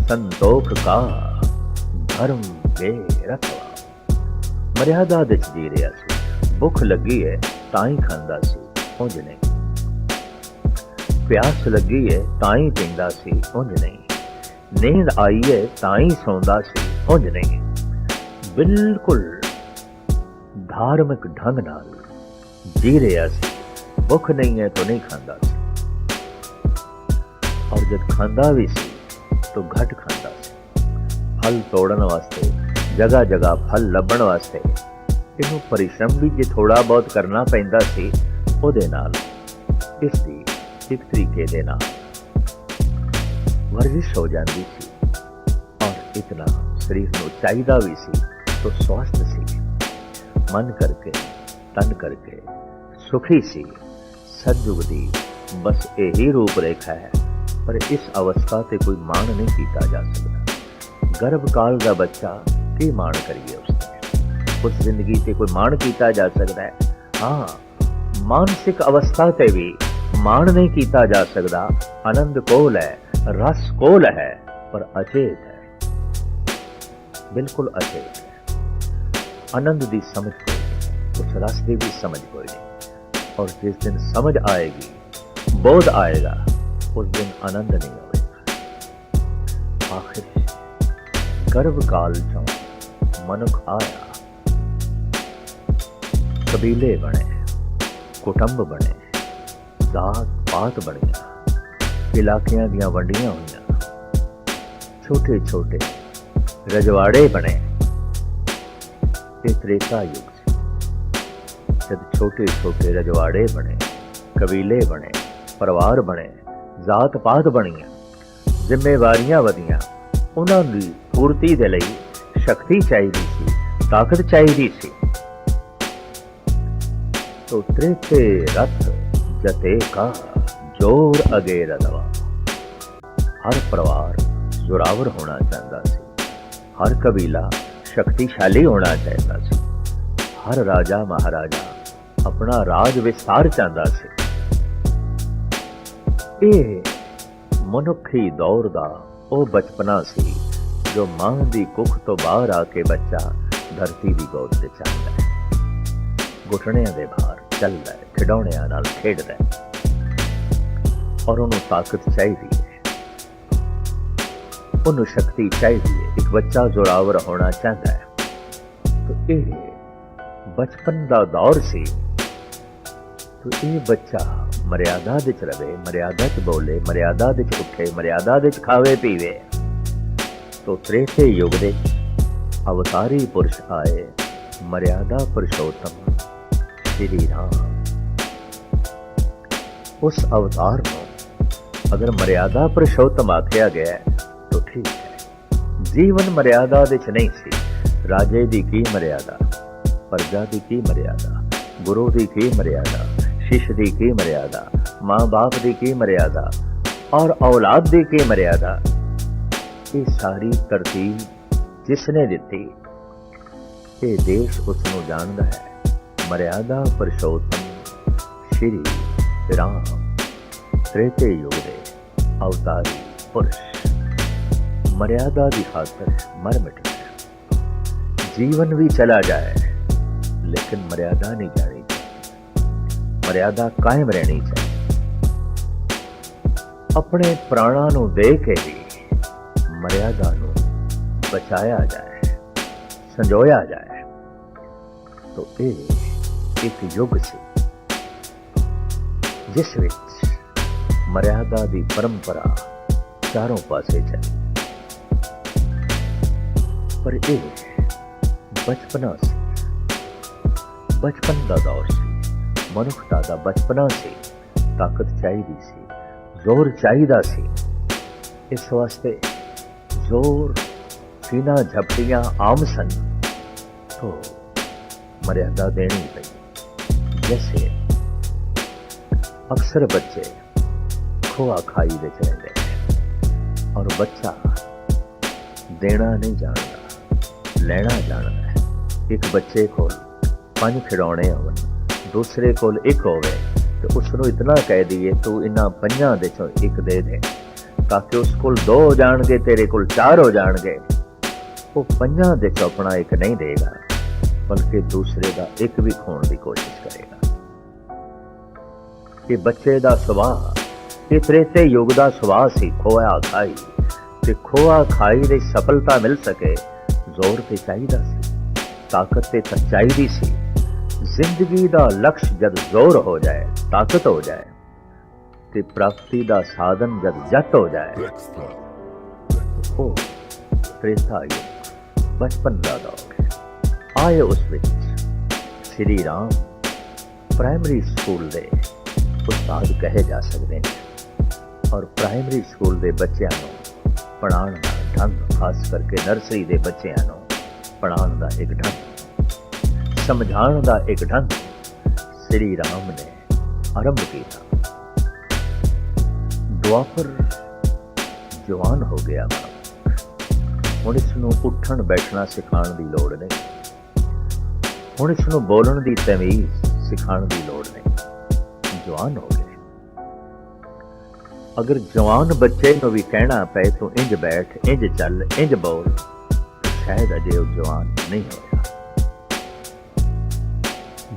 Speaker 1: ਸੰਤੋਖ ਕਾ ਧਰਮ ਦੇ ਰਖਵਾ। ਮਰਿਆਦਾ ਦੇ ਜੀ ਰਿਹਾ ਸੀ। ਭੁੱਖ ਲੱਗੀ ਹੈ ਤਾਂ ਹੀ ਖਾਂਦਾ ਸੀ, ਉਂਝ ਨਹੀਂ। ਪਿਆਸ ਲੱਗੀ ਹੈ ਤਾਂ ਹੀ ਪੀਂਦਾ ਸੀ, ਉਂਝ ਨਹੀਂ। ਨੀਂਦ ਆਈ ਹੈ ਤਾਂ ਹੀ ਸੌਂਦਾ ਸੀ, ਉਂਝ ਨਹੀਂ। ਬਿਲਕੁਲ ਧਾਰਮਿਕ ਢੰਗ ਨਾਲ ਜੀ ਰਿਹਾ ਸੀ। ਭੁੱਖ ਨਹੀਂ ਹੈ ਤਾਂ ਨਹੀਂ ਖਾਂਦਾ ਸੀ, ਔਰ ਜਦ ਖਾਂਦਾ ਵੀ ਸੀ ਤਾਂ ਘੱਟ ਖਾਂਦਾ ਸੀ। ਫਲ ਤੋੜਨ ਵਾਸਤੇ, ਜਗ੍ਹਾ ਜਗ੍ਹਾ ਫਲ ਲੱਭਣ ਵਾਸਤੇ ਇਹਨੂੰ ਪਰਿਸ਼ਰਮ ਵੀ ਜੇ ਥੋੜਾ ਬਹੁਤ ਕਰਨਾ ਪੈਂਦਾ ਸੀ, ਉਹਦੇ ਨਾਲ ਇਸ ਦੀ ਇੱਕ ਤਰੀਕੇ ਦੇ ਨਾਲ ਵਰਜਿਸ਼ ਹੋ ਜਾਂਦੀ ਸੀ, ਔਰ ਇਤਨਾ ਸਰੀਰ ਨੂੰ ਚਾਹੀਦਾ ਵੀ ਸੀ ਤਾਂ ਸਵਸਥ ਸੀ, ਮਨ ਕਰਕੇ ਤਨ ਕਰਕੇ ਸੁਖੀ ਸੀ। ਸਤਯੁਗ ਦੀ ਬਸ ਇਹੀ ਰੂਪ ਰੇਖਾ ਹੈ, ਪਰ ਇਸ ਅਵਸਥਾ ਤੇ ਕੋਈ ਮਾਣ ਨਹੀਂ ਕੀਤਾ ਜਾ ਸਕਦਾ। ਗਰਭ ਕਾਲ ਦਾ ਬੱਚਾ ਕੀ ਮਾਣ ਕਰੀਏ ਉਸ ਤੇ? ਉਸ ਜ਼ਿੰਦਗੀ ਤੇ ਕੋਈ ਮਾਣ ਕੀਤਾ ਜਾ ਸਕਦਾ ਹੈ? ਹਾਂ, ਮਾਨਸਿਕ ਅਵਸਥਾ ਤੇ ਵੀ ਮਾਣ ਨਹੀਂ ਕੀਤਾ ਜਾ ਸਕਦਾ। ਆਨੰਦ ਕੋਲ ਹੈ, ਰਸ ਕੋਲ ਹੈ, ਪਰ ਅਚੇਤ ਹੈ, ਬਿਲਕੁਲ ਅਚੇਤ ਹੈ। ਆਨੰਦ ਦੀ ਸਮਝ ਕੋਈ ਨਹੀਂ, ਉਸ ਰਸ ਦੀ ਵੀ ਸਮਝ ਕੋਈ ਨਹੀਂ। ਔਰ ਜਿਸ ਦਿਨ ਸਮਝ ਆਏਗੀ, ਬੋਧ ਆਏਗਾ, ਉਸ ਦਿਨ ਆਨੰਦ ਨਹੀਂ ਹੋਵੇਗਾ। ਆਖਿਰ ਗਰਭ ਕਾਲ ਚੋਂ ਮਨੁੱਖ ਆਇਆ, ਕਬੀਲੇ ਬਣੇ, ਕੁਟੰਬ ਬਣੇ, ਜਾਤ ਪਾਤ ਬਣੀਆਂ, ਇਲਾਕਿਆਂ ਦੀਆਂ ਵੰਡੀਆਂ ਹੋਈਆਂ, ਛੋਟੇ ਛੋਟੇ ਰਜਵਾੜੇ ਬਣੇ। ਇਹ ਤ੍ਰੇਤਾ ਯੁੱਗ ਸੀ, ਜਦ ਛੋਟੇ ਛੋਟੇ ਰਜਵਾੜੇ ਬਣੇ, ਕਬੀਲੇ ਬਣੇ, ਪਰਿਵਾਰ ਬਣੇ, ਜਾਤ ਪਾਤ ਬਣੀਆਂ, ਜ਼ਿੰਮੇਵਾਰੀਆਂ ਵਧੀਆਂ। ਉਹਨਾਂ ਦੀ ਪੂਰਤੀ ਦੇ ਲਈ ਸ਼ਕਤੀ ਚਾਹੀਦੀ ਸੀ, ਤਾਕਤ ਚਾਹੀਦੀ ਸੀ। ਤੋ ਤ੍ਰੇਤੇ ਰਥ ਜਤੇ ਕਾ ਜੋਰ ਅਗੇ ਰਦਵਾ। ਹਰ ਪਰਿਵਾਰ ਜ਼ੋਰਾਵਰ ਹੋਣਾ ਚਾਹੁੰਦਾ ਸੀ, ਹਰ ਕਬੀਲਾ ਸ਼ਕਤੀਸ਼ਾਲੀ ਹੋਣਾ ਚਾਹੁੰਦਾ ਸੀ, ਹਰ ਰਾਜਾ ਮਹਾਰਾਜਾ ਆਪਣਾ ਰਾਜ ਵਿਸਤਾਰ ਚਾਹੁੰਦਾ ਸੀ। ਇਹ ਮਨੁੱਖੀ ਦੌਰ ਦਾ ਉਹ ਬਚਪਨਾ ਸੀ ਜੋ ਮਾਂ ਦੀ ਕੁੱਖ ਤੋਂ ਬਾਹਰ ਆ ਕੇ ਬੱਚਾ ਧਰਤੀ ਦੀ ਗੋਦ ਤੇ ਚੱਲਦਾ ਹੈ, ਘੁਟਣਿਆਂ ਦੇ ਬਾਹਰ ਚੱਲਦਾ ਹੈ, ਖਿਡੌਣਿਆਂ ਨਾਲ ਖੇਡਦਾ ਹੈ, ਔਰ ਉਹਨੂੰ ਤਾਕਤ ਚਾਹੀਦੀ ਹੈ, ਉਹਨੂੰ ਸ਼ਕਤੀ ਚਾਹੀਦੀ ਹੈ। ਇੱਕ ਬੱਚਾ ਜ਼ੋਰਾਵਰ ਹੋਣਾ ਚਾਹੁੰਦਾ ਹੈ। ਤਾਂ ਇਹ ਬਚਪਨ ਦਾ ਦੌਰ ਸੀ। ਤਾਂ ਇਹ ਬੱਚਾ ਮਰਿਆਦਾ ਵਿੱਚ ਰਵੇ, ਮਰਿਆਦਾ 'ਚ ਬੋਲੇ, ਮਰਿਆਦਾ ਵਿੱਚ ਉੱਠੇ, ਮਰਿਆਦਾ ਵਿੱਚ ਖਾਵੇ ਪੀਵੇ। ਤਾਂ ਤ੍ਰੇਤੇ ਯੁੱਗ ਦੇ ਅਵਤਾਰੀ ਪੁਰਸ਼ ਆਏ, ਮਰਿਆਦਾ ਪੁਰਸ਼ੋਤਮ ਸ਼੍ਰੀ ਰਾਮ। ਉਸ ਅਵਤਾਰ ਨੂੰ ਅਗਰ ਮਰਿਆਦਾ ਪੁਰਸ਼ੋਤਮ ਆਖਿਆ ਗਿਆ ਤਾਂ ਠੀਕ ਹੈ। ਜੀਵਨ ਮਰਿਆਦਾ ਵਿੱਚ ਨਹੀਂ ਸੀ। ਰਾਜੇ ਦੀ ਕੀ ਮਰਿਆਦਾ, ਪ੍ਰਜਾ ਦੀ ਕੀ ਮਰਿਆਦਾ, ਗੁਰੂ ਦੀ ਕੀ ਮਰਿਆਦਾ, शिष्य की की मर्यादा, माँ बाप की की मर्यादा और औलाद की की मर्यादा। ये सारी तरतीब जिसने दी, ये देश उसनों जानता है। मर्यादा पुरुषोत्तम श्री राम त्रेते युग दे अवतारी पुरुष मर्यादा की खातर मर मिट गया। जीवन भी चला जाए लेकिन मर्यादा नहीं जानी, मर्यादा कायम रहनी चाहिए। अपने प्राणा नूं दे के भी मर्यादा नूं बचाया जाए, संजोया जाए। तो ये एक युग सी जिस विच ਮਰਿਆਦਾ ਦੀ ਪਰੰਪਰਾ ਚਾਰੋਂ ਪਾਸੇ ਚੱਲੀ। ਪਰ ਇਹ ਬਚਪਨਾ ਸੀ, ਬਚਪਨ ਦਾ ਦੌਰ ਸੀ, ਮਨੁੱਖਤਾ ਦਾ ਬਚਪਨਾ ਸੀ। ਤਾਕਤ ਚਾਹੀਦੀ ਸੀ, ਜ਼ੋਰ ਚਾਹੀਦਾ ਸੀ। ਇਸ ਵਾਸਤੇ ਜ਼ੋਰ, ਸੀਨਾ ਝਪਟੀਆਂ ਆਮ ਸਨ। तो मर्यादा देनी पई। जैसे अक्सर बच्चे खोआ खाई विच रहिंदे और बच्चा देना नहीं जानता, लेना जानता है। एक बच्चे कोल 5 खिडौने होवन, दूसरे कोल 1 होवे तो उसनूं इतना कह दईए तू इन्हां 5 दे चों 1 दे दे, ताकि उस कोल 2 हो जाणगे, तेरे कोल 4 हो जाणगे। वो 5 दे चों अपना 1 नहीं देगा, बल्कि दूसरे का 1 भी खोण की कोशिश करेगा। कि बच्चे का सुभाव, ये त्रेते युग का सुभाव सी खोआ खाई। ते खोआ खाई दे सफलता मिल सके जोर ते चाहिदा सी, ताकत ते चाहिदी सी। जिंदगी का लक्ष्य जब जोर हो जाए, ताकत हो जाए, ते प्राप्ति का साधन जब जट हो जाए, तो त्रेता युग बचपन का दौर आए। उस विच श्री राम प्राइमरी स्कूल दे उस्ताद कहे जा सकते हैं। और प्राइमरी स्कूल दे बच्चों को पढ़ाने का ढंग, खास करके नर्सरी दे बच्चों को पढ़ाने का एक ढंग, समझाने का एक ढंग श्री राम ने आरंभ किया। द्वापर जवान हो गया, हुण इसनूं उठण बैठना सिखाने की लोड़ नहीं, हुण इसनूं बोलण की तमीज़ सिखाने की लोड़ नहीं। जवान हो गए। अगर जवान बच्चे को भी कहना पे तू इंज बैठ, इंज चल, इंज बोल, तो शायद अजे वह जवान नहीं होया।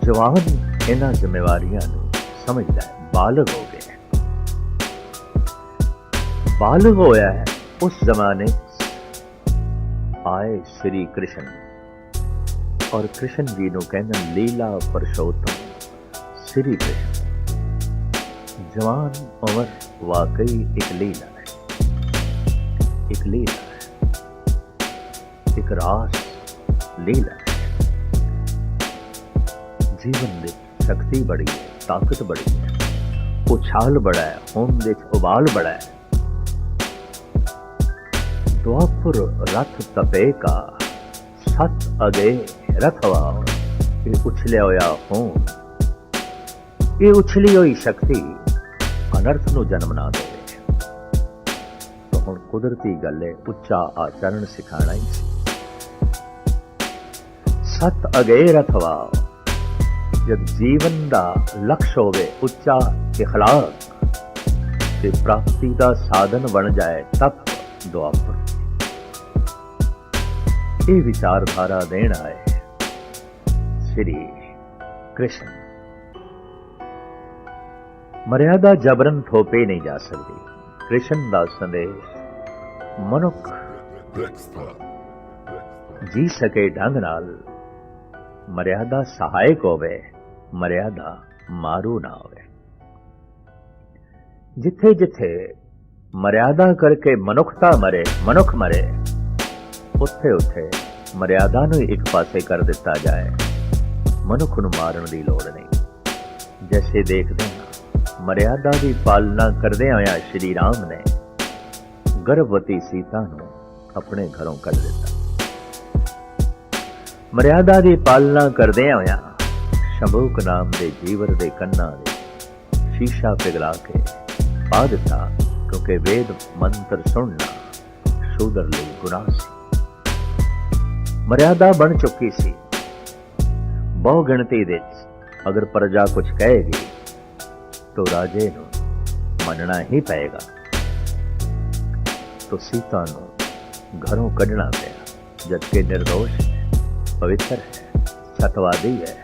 Speaker 1: जवान इन्हां जिम्मेवारियां नूं समझदा है, बालग हो गया। बालग होया है उस जमाने आए श्री कृष्ण, और कृष्ण जी नूं कहंदे लीला पुरुषोत्तम श्री कृष्ण। जवान उम्र वाकई एक लीला है, एक लीला है, एक रास लीला है। जीवन में शक्ति बड़ी है, ताकत बड़ी है, उछाल बड़ा है, होम दे उबाल बड़ा है। द्वापर रथ तपे का, सत अगे रथवा, ये उछलिया होया होम, ये उछली हुई शक्ति अनर्थ नूं जन्म ना देवे। तो हुण कुदरती गल है, उच्चा आचरण सिखाना ही सी। सत अगे रथवा, जब जीवन का लक्ष्य होवे उच्चा इखलाक ते प्राप्ति का साधन बन जाए, तब द्वापर ये विचारधारा देना है श्री कृष्ण। मर्यादा जबरन थोपे नहीं जा सकती। कृष्ण का संदेश मनुख जी सके ढंग नाल मर्यादा सहायक होवे, मर्यादा मारू ना होवे। जिथे जिथे मर्यादा करके मनुखता मरे, मनुख मरे, उत्थे उत्थे मर्यादा नूं एक पासे कर दिता जाए, मनुख नूं मारन दी लोड़ नहीं। जैसे देखते हैं मर्यादा की पालना करदे होया श्री राम ने गर्भवती सीता नूं अपने घरों कढ दिता। मर्यादा की पालना करदे होया शंभूक नाम के जीवर के कन्ना दे शीशा पिघला के पा दिता, क्योंकि वेद मंत्र सुनना शूदर लई गुनाह सी। मर्यादा बन चुकी सी। बहु गिणती दे अगर प्रजा कुछ कहेगी तो राजे नूं मनना ही पएगा। तो सीता नूं घरों कढ़ना पिया, जबकि निर्दोष है, पवित्र है, सतवादी है,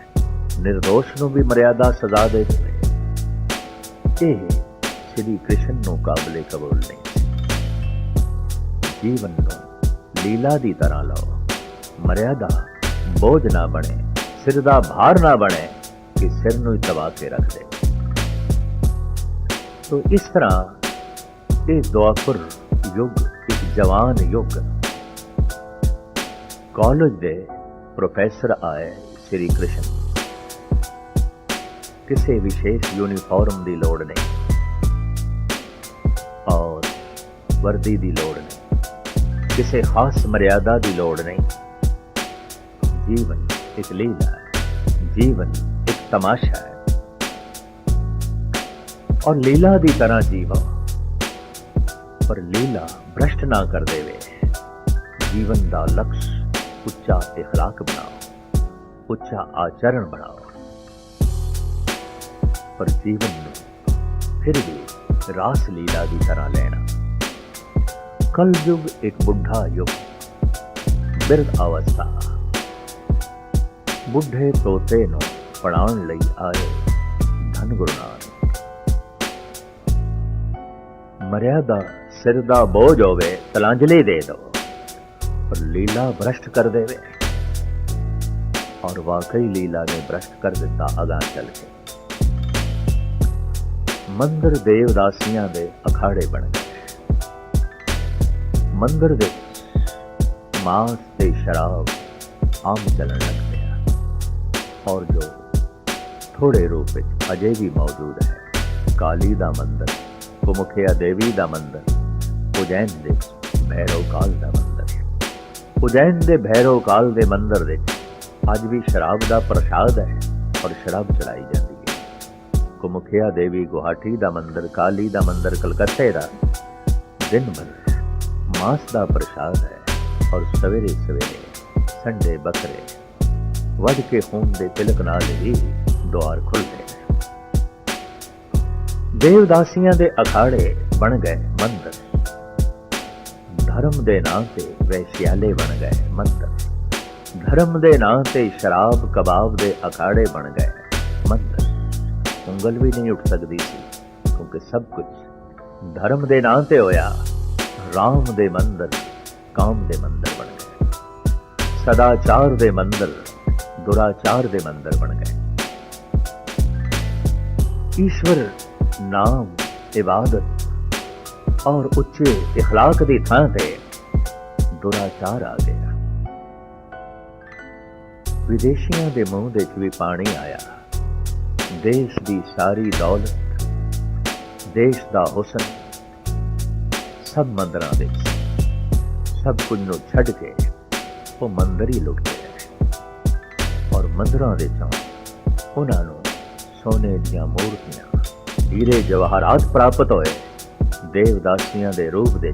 Speaker 1: निर्दोष नूं भी मर्यादा सजा दे दे। ये श्री कृष्ण नूं काबिले कबूल नहीं। जीवन नूं लीला दी तरह लो, मर्यादा बोझ ना बने, सिर दा भार ना बने कि सिर नूं ही दबा के रख दे। तो इस तरह ये द्वापर युग एक जवान युग। कॉलेज दे प्रोफैसर आए श्री कृष्ण, किसी विशेष यूनीफॉर्म की लोड़ नहीं और वर्दी की लोड़ नहीं, किसी खास मर्यादा की लोड़ नहीं। जीवन एक लीला है, जीवन एक तमाशा है और लीला की तरह जीवा, पर लीला भ्रष्ट ना कर देवे। जीवन का लक्ष्य उच्चा इखलाक बनाओ, उच्चा आचरण बनाओ, पर जीवन में फिर भी रास लीला की तरह लेना। कल युग एक बुढ़ा युग, बिरध अवस्था। बुढ़े तोते नूं पढ़ाउण लई आए धन गुरु नानक। मर्यादा सिर दा बोझ होवे तलांजलि दे दो, पर लीला भ्रष्ट कर देवे। और वाकई लीला ने भ्रष्ट कर दिता अगां चल के। मंदिर देवदासियां दे अखाड़े बन गए। मंदिर दे मांस ते शराब आम चलन लग गया। और जो थोड़े रूप विच अजे भी मौजूद है, काली दा मंदिर, कुमुखिया देवी दा मंदिर, उज्जैन दे भैरव काल दा मंदिर। उज्जैन दे भैरव काल दे मंदिर दे अज भी शराब दा प्रसाद है और शराब चलाई जाती है। कुमुखिया देवी गुवाहाटी दा मंदिर, काली दा मंदिर कलकत्ते दा दिन भर मांस दा प्रसाद है और सवेरे सवेरे संडे बकरे वध के खून दे तिलक नाल ही द्वार खुलते हैं। देवदासियां दे अखाड़े बन गए मंदिर। धर्म दे नां ते वैश्याले बन गए मंदिर। धर्म दे नां ते शराब कबाब दे अखाड़े बन गए मंदिर। उंगल भी नहीं उठ सकती थी, क्योंकि सब कुछ धर्म दे नां ते होया। राम दे मंदिर काम दे मंदिर बन गए। सदाचार दे मंदिर दुराचार दे मंदिर बन गए। ईश्वर नाम इबादत और उच्चे इखलाक दी थां ते दुराचार आ गया। विदेशियां दे मुंह दे भी पानी आया। देश दी सारी दौलत, देश दा हुसन सब मंदिरां दे, सब कुछ नूं छड्ड के वो मंदिर ही लुट गए। और मंदिरां दे चों उन्हां नूं सोने दीयां मूर्तियां, हीरे जवाहरात प्राप्त होए। देवदासियां दे रूप दे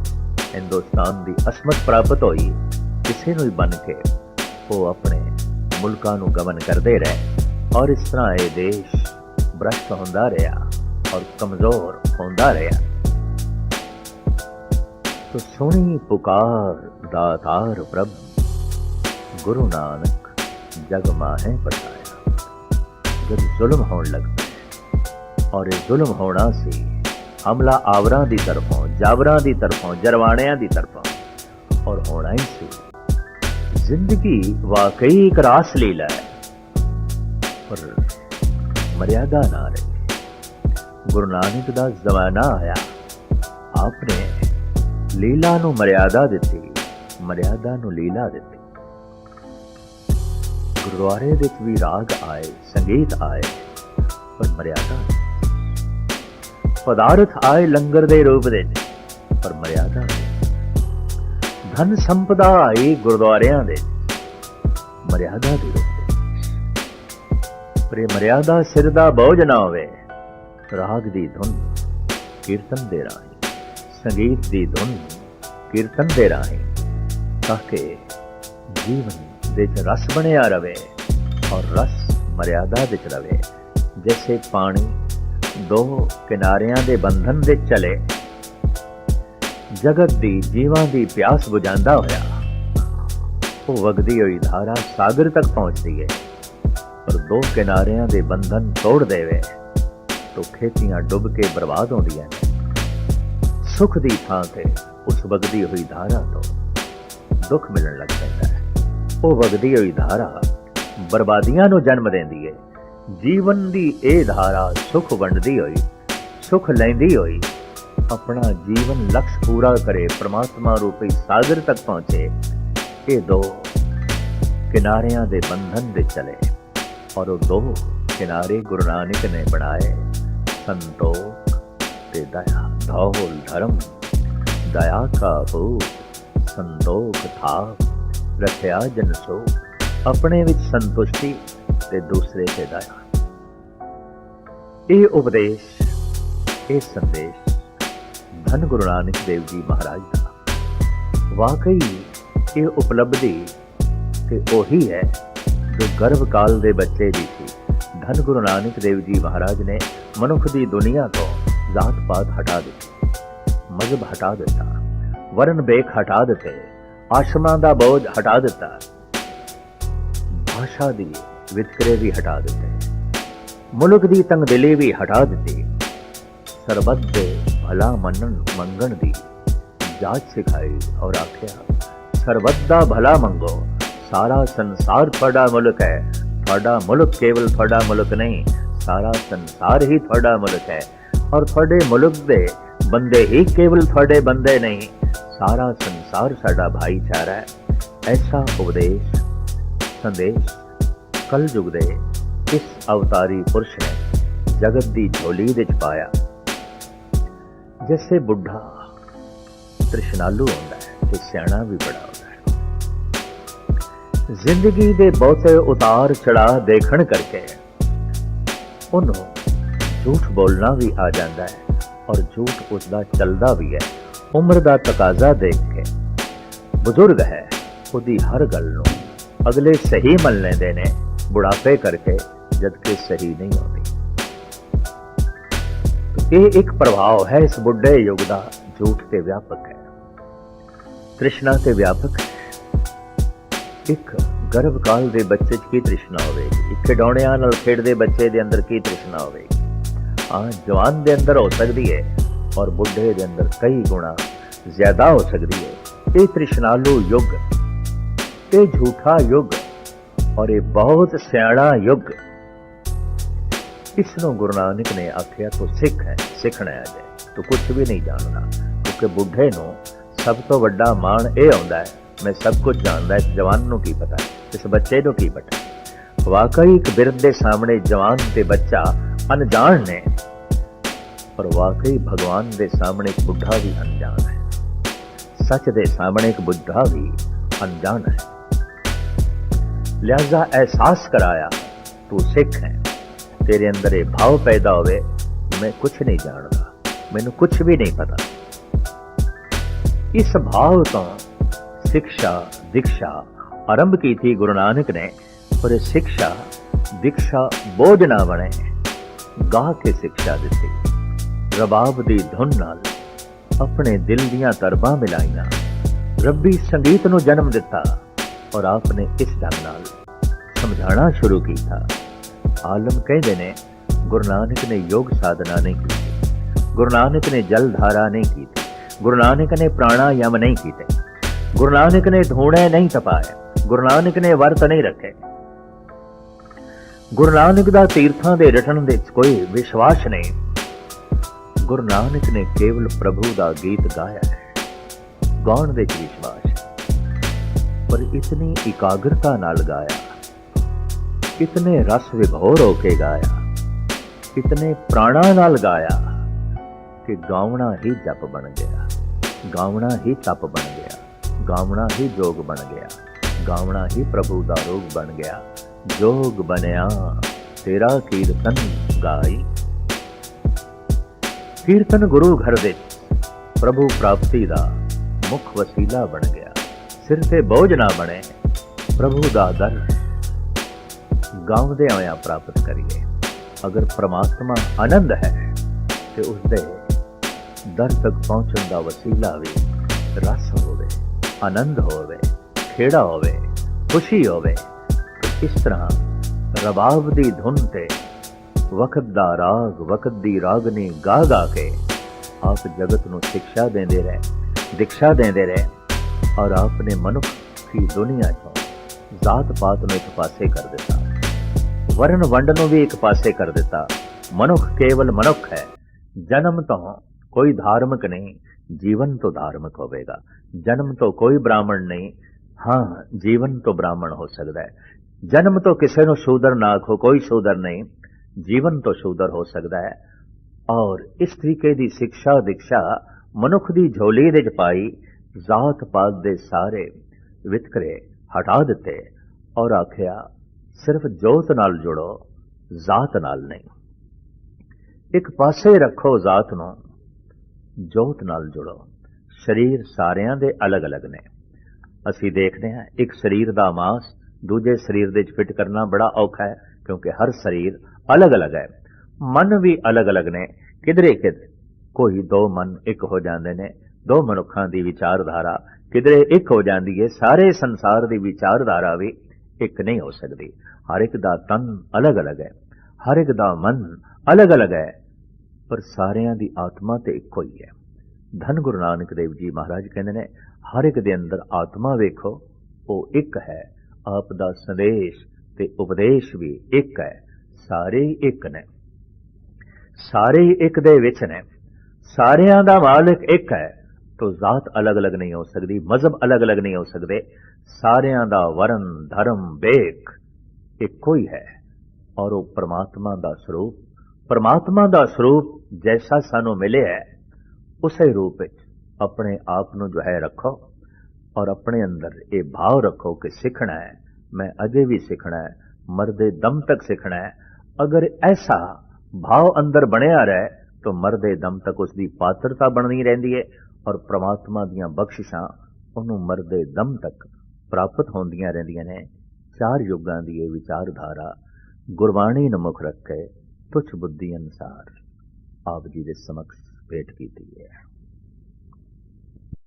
Speaker 1: हिंदुस्तान दी असमत प्राप्त होई। किसी नूं बन के वो अपने मुल्कां नूं गमन करते रहे और इस तरह ये देश भ्रष्ट होंदा रहा और कमजोर होंदा रहा। तो सुनी पुकार दातार प्रभु, गुरु नानक जग माहे पठाया। जब जुल्म होने लगता है और ये जुल्म होना सी हमला आवरां दी तरफों, जावरां दी तरफों, जरवाणियां दी तरफों और होना ही सी। जिंदगी वाकई एक रास लीला है, पर मर्यादा ना रही। गुरु नानक दा जमाना आया, आपने लीला नूं मर्यादा दिती, मर्यादा नूं लीला दिती। गुरुद्वारे विच भी राग आए, संगीत आए, पर मर्यादा नहीं। पदार्थ आए लंगर दे रूप दे, पर मर्यादा नहीं। धन संपदा आई गुरुद्वारियां दे, मर्यादा दे रूप दे, पर ये मर्यादा सिर दा बोझ ना होवे। राग दी धुन कीर्तन दे राही, संगीत दी धुन कीर्तन दे राही, ताकि जीवन दे च रस बनिया रवे और रस मर्यादा विच रवे। जैसे पानी दो किनारियां दे बंधन दे चले, जगत दी जीवां दी प्यास बुझांदा होया वो वगदी हुई धारा सागर तक पहुंचती है। पर दो किनारियां दे बंधन तोड़ देवे तो खेतियां डुब के बर्बाद होंदियां ने। सुख दी थां ते उस वगदी हुई धारा तो दुख मिलण लग पैंदा है। वो वगदी हुई धारा बर्बादियां नूं जन्म देंदी है। जीवन दी ए धारा सुख वंडदी होई सुख लैंदी होई अपना जीवन लक्ष्य पूरा करे, परमात्मा रूपी सागर तक पहुंचे। ये दो किनारियां दे बंधन दे चले और वो दो किनारे गुरु नानक ने बनाए, संतोख ते दया। धौल धर्म दया का भूत, संतोख था रखिया जन सो। अपने विच संतुष्टि ते दूसरे ते दया। ये उपदेश, ये संदेश धन गुरु नानक देव जी महाराज का। वाकई ये उपलब्धि ते ओही है जो गर्भ काल दे बच्चे दी थी। धन गुरु नानक देव जी महाराज ने मनुख दी दुनिया तो जात पात हटा दी, मजहब हटा दिता, वर्ण बेख हटा दिते, आश्रमां दा बोझ हटा दिता, भाषा दी वितकरे भी हटा दिते, मुल्क दी तंगदिली भी हटा दिती। सरबत दे भला मनन मंगण दी जाच सिखाई और आख्या सरबत दा भला मंगो। सारा संसार थोड़ा मुल्क है, थोड़ा मुल्क केवल थोड़ा मुल्क नहीं, सारा संसार ही थोड़ा मुल्क है। और थोड़े मुल्क दे बंदे ही केवल थोड़े बंदे नहीं, सारा संसार साडा भाईचारा है। ऐसा उपदेश संदेश कल युग दे इस अवतारी पुरुष ने जगत दी झोली विच पाया। जैसे बुढ़ा तृष्णालु होंदा है ते सियाणा भी बड़ा होंदा है। जिंदगी दे बहुते उतार चढ़ाव देखण करके उन्हों झूठ बोलना भी आ जाता है और झूठ उसका चलता भी है। उम्र का तकाजा देख के बुजुर्ग है उसकी हर गल नूं अगले सही मन लेंदे ने, बुढ़ापे करके जबकि सही नहीं होती। ये एक प्रभाव है इस बुढ़े युग का, झूठ ते व्यापक है, तृष्णा ते व्यापक है। एक गर्भ काल दे बच्चे की तृष्णा होवेगी, एक खिडौणियां नाल खेडदे बच्चे दे अंदर की तृष्णा होवेगी। हाँ, जवान दे अंदर हो सकती है और बुढ़े दे अंदर कई गुणा ज्यादा हो सकती है। ये तृष्णालु युग, ये झूठा युग और ये बहुत सियाणा युग। इसनों गुरु नानक ने आख्या तो सिख है, सिखना है अजे तो कुछ भी नहीं जानना। क्योंकि बुढ़े नूं सब तो वड्डा मान ये आउंदा है मैं सब कुछ जानदा, इस जवान नूं की पता, इस बच्चे नूं की पता। वाकई एक बिरद दे सामने जवान ते बच्चा अनजान ने, पर वाकई भगवान दे सामने एक बुढ़ा भी अनजान है। सच दे सामने एक बुढ़ा भी अनजान है। लिहाजा एहसास कराया तू सिख है, तेरे अंदर ये भाव पैदा होवे मैं कुछ नहीं जानता, मैनू कुछ भी नहीं पता। इस भाव तो शिक्षा दीक्षा आरंभ की थी गुरु नानक ने। पर शिक्षा दीक्षा बोझ ना बने, गा के शिक्षा दी। रबाब दी धुन नाल अपने दिल दियां तरबां मिलाइया, रब्बी संगीत नूं जन्म दिता और आपने इस ढंग नाल समझाना शुरू किया। आलम कहते ने गुरु नानक ने योग साधना नहीं की थी, गुरु नानक ने जल धारा नहीं की थी, गुरु नानक ने प्राणायाम नहीं किए, गुरु नानक ने धूणे नहीं तपाए, गुरु नानक ने वर्त नहीं रखे। गुरु नानक दा तीर्थां दे रटण दे कोई विश्वास नहीं। गुरु नानक ने केवल प्रभु दा गीत गाया है, गाउण दे विश्वास है, पर इतनी एकाग्रता नाल गाया, इतने रस विभोर होके गाया, इतने प्राणा नाल गाया कि गावना ही जप बन गया, गावना ही तप बन गया, गावना ही जोग बन गया, गावना ही प्रभु दा रोग बन गया। जोग बनया तेरा कीर्तन गाई। कीर्तन गुरु घर दे प्रभु प्राप्ति दा मुख वसीला बन गया। सिर ते बोझ ना बने, प्रभु दा दर गावदे होया प्राप्त करिए। अगर परमात्मा आनंद है तो उसदे दर तक पहुंचण दा वसीला भी रस होवे, आनंद होवे, खेड़ा होवे, खुशी होवे। तो इस तरह रबाब दी धुन ते वक्त दा राग, वक्त दी रागनी गा गा के आप जगत नूं शिक्षा देंदे रहे, दीक्षा देंदे रहे और आपने मनुख की दुनिया चों जात पात नूं एक पासे कर दिता, वर्ण वंड नूं भी एक पासे कर दिता। मनुख केवल मनुख है, जन्म तो कोई धार्मिक नहीं, जीवन तो धार्मिक होवेगा। जन्म तो कोई ब्राह्मण नहीं, हाँ जीवन तो ब्राह्मण हो सकता है। जन्म तो किसी को शूदर ना आखो, कोई शूदर नहीं, जीवन तो शूदर हो सकता है। और इस तरीके की शिक्षा दीक्षा मनुख की झोली दे पाई, जात पात दे सारे वितकरे हटा दिते और आखिया सिर्फ जोत नाल जुड़ो, जात नाल नहीं। एक पासे रखो जात नूं, जोत नाल जुड़ो। शरीर सारियां दे अलग अलग ने। असी देखते हैं एक शरीर दा मांस दूजे शरीर दे फिट करना बड़ा औखा है, क्योंकि हर शरीर अलग अलग है। मन भी अलग अलग ने, किधरे किधरे कोई दो मन एक हो जाते ने, दो मनुखों की विचारधारा किधरे एक हो जाती है। सारे संसार की विचारधारा भी एक नहीं हो सकती। हर एक दा तन अलग अलग है, हर एक दा मन अलग अलग है, पर सारियां दी आत्मा तो एक ही है। धन गुरु नानक देव जी महाराज कहते ने, हर एक दे अंदर आत्मा वेखो, वो एक है। आप दा संदेश ते उपदेश भी एक है। सारे ही एक ने, सारे ही एक दे विच ने, सारियां दा मालिक एक है। तो जात अलग अलग नहीं हो सकती, मजहब अलग अलग नहीं हो सकते। सारियां दा वरण धर्म वेख एक ही है। और वो परमात्मा दा स्वरूप, परमात्मा दा स्वरूप जैसा सानू मिले है, उसे रूप अपने आप नू जो है रखो, और अपने अंदर ये भाव रखो कि सीखना है, मैं अजे भी सीखना है, मरदे दम तक सीखना है। अगर ऐसा भाव अंदर बनया रहे तो मरदे दम तक उसकी पात्रता बननी रहती है, और परमात्मा दियां बख्शिशां उन्हों मरदे दम तक प्राप्त होंदियां रहंदियां ने। चार युगां दी ये विचारधारा गुरबाणी नूं मुख रख के तुच्छ बुद्धि अनुसार आप जी दे समक्ष भेंट कीती है।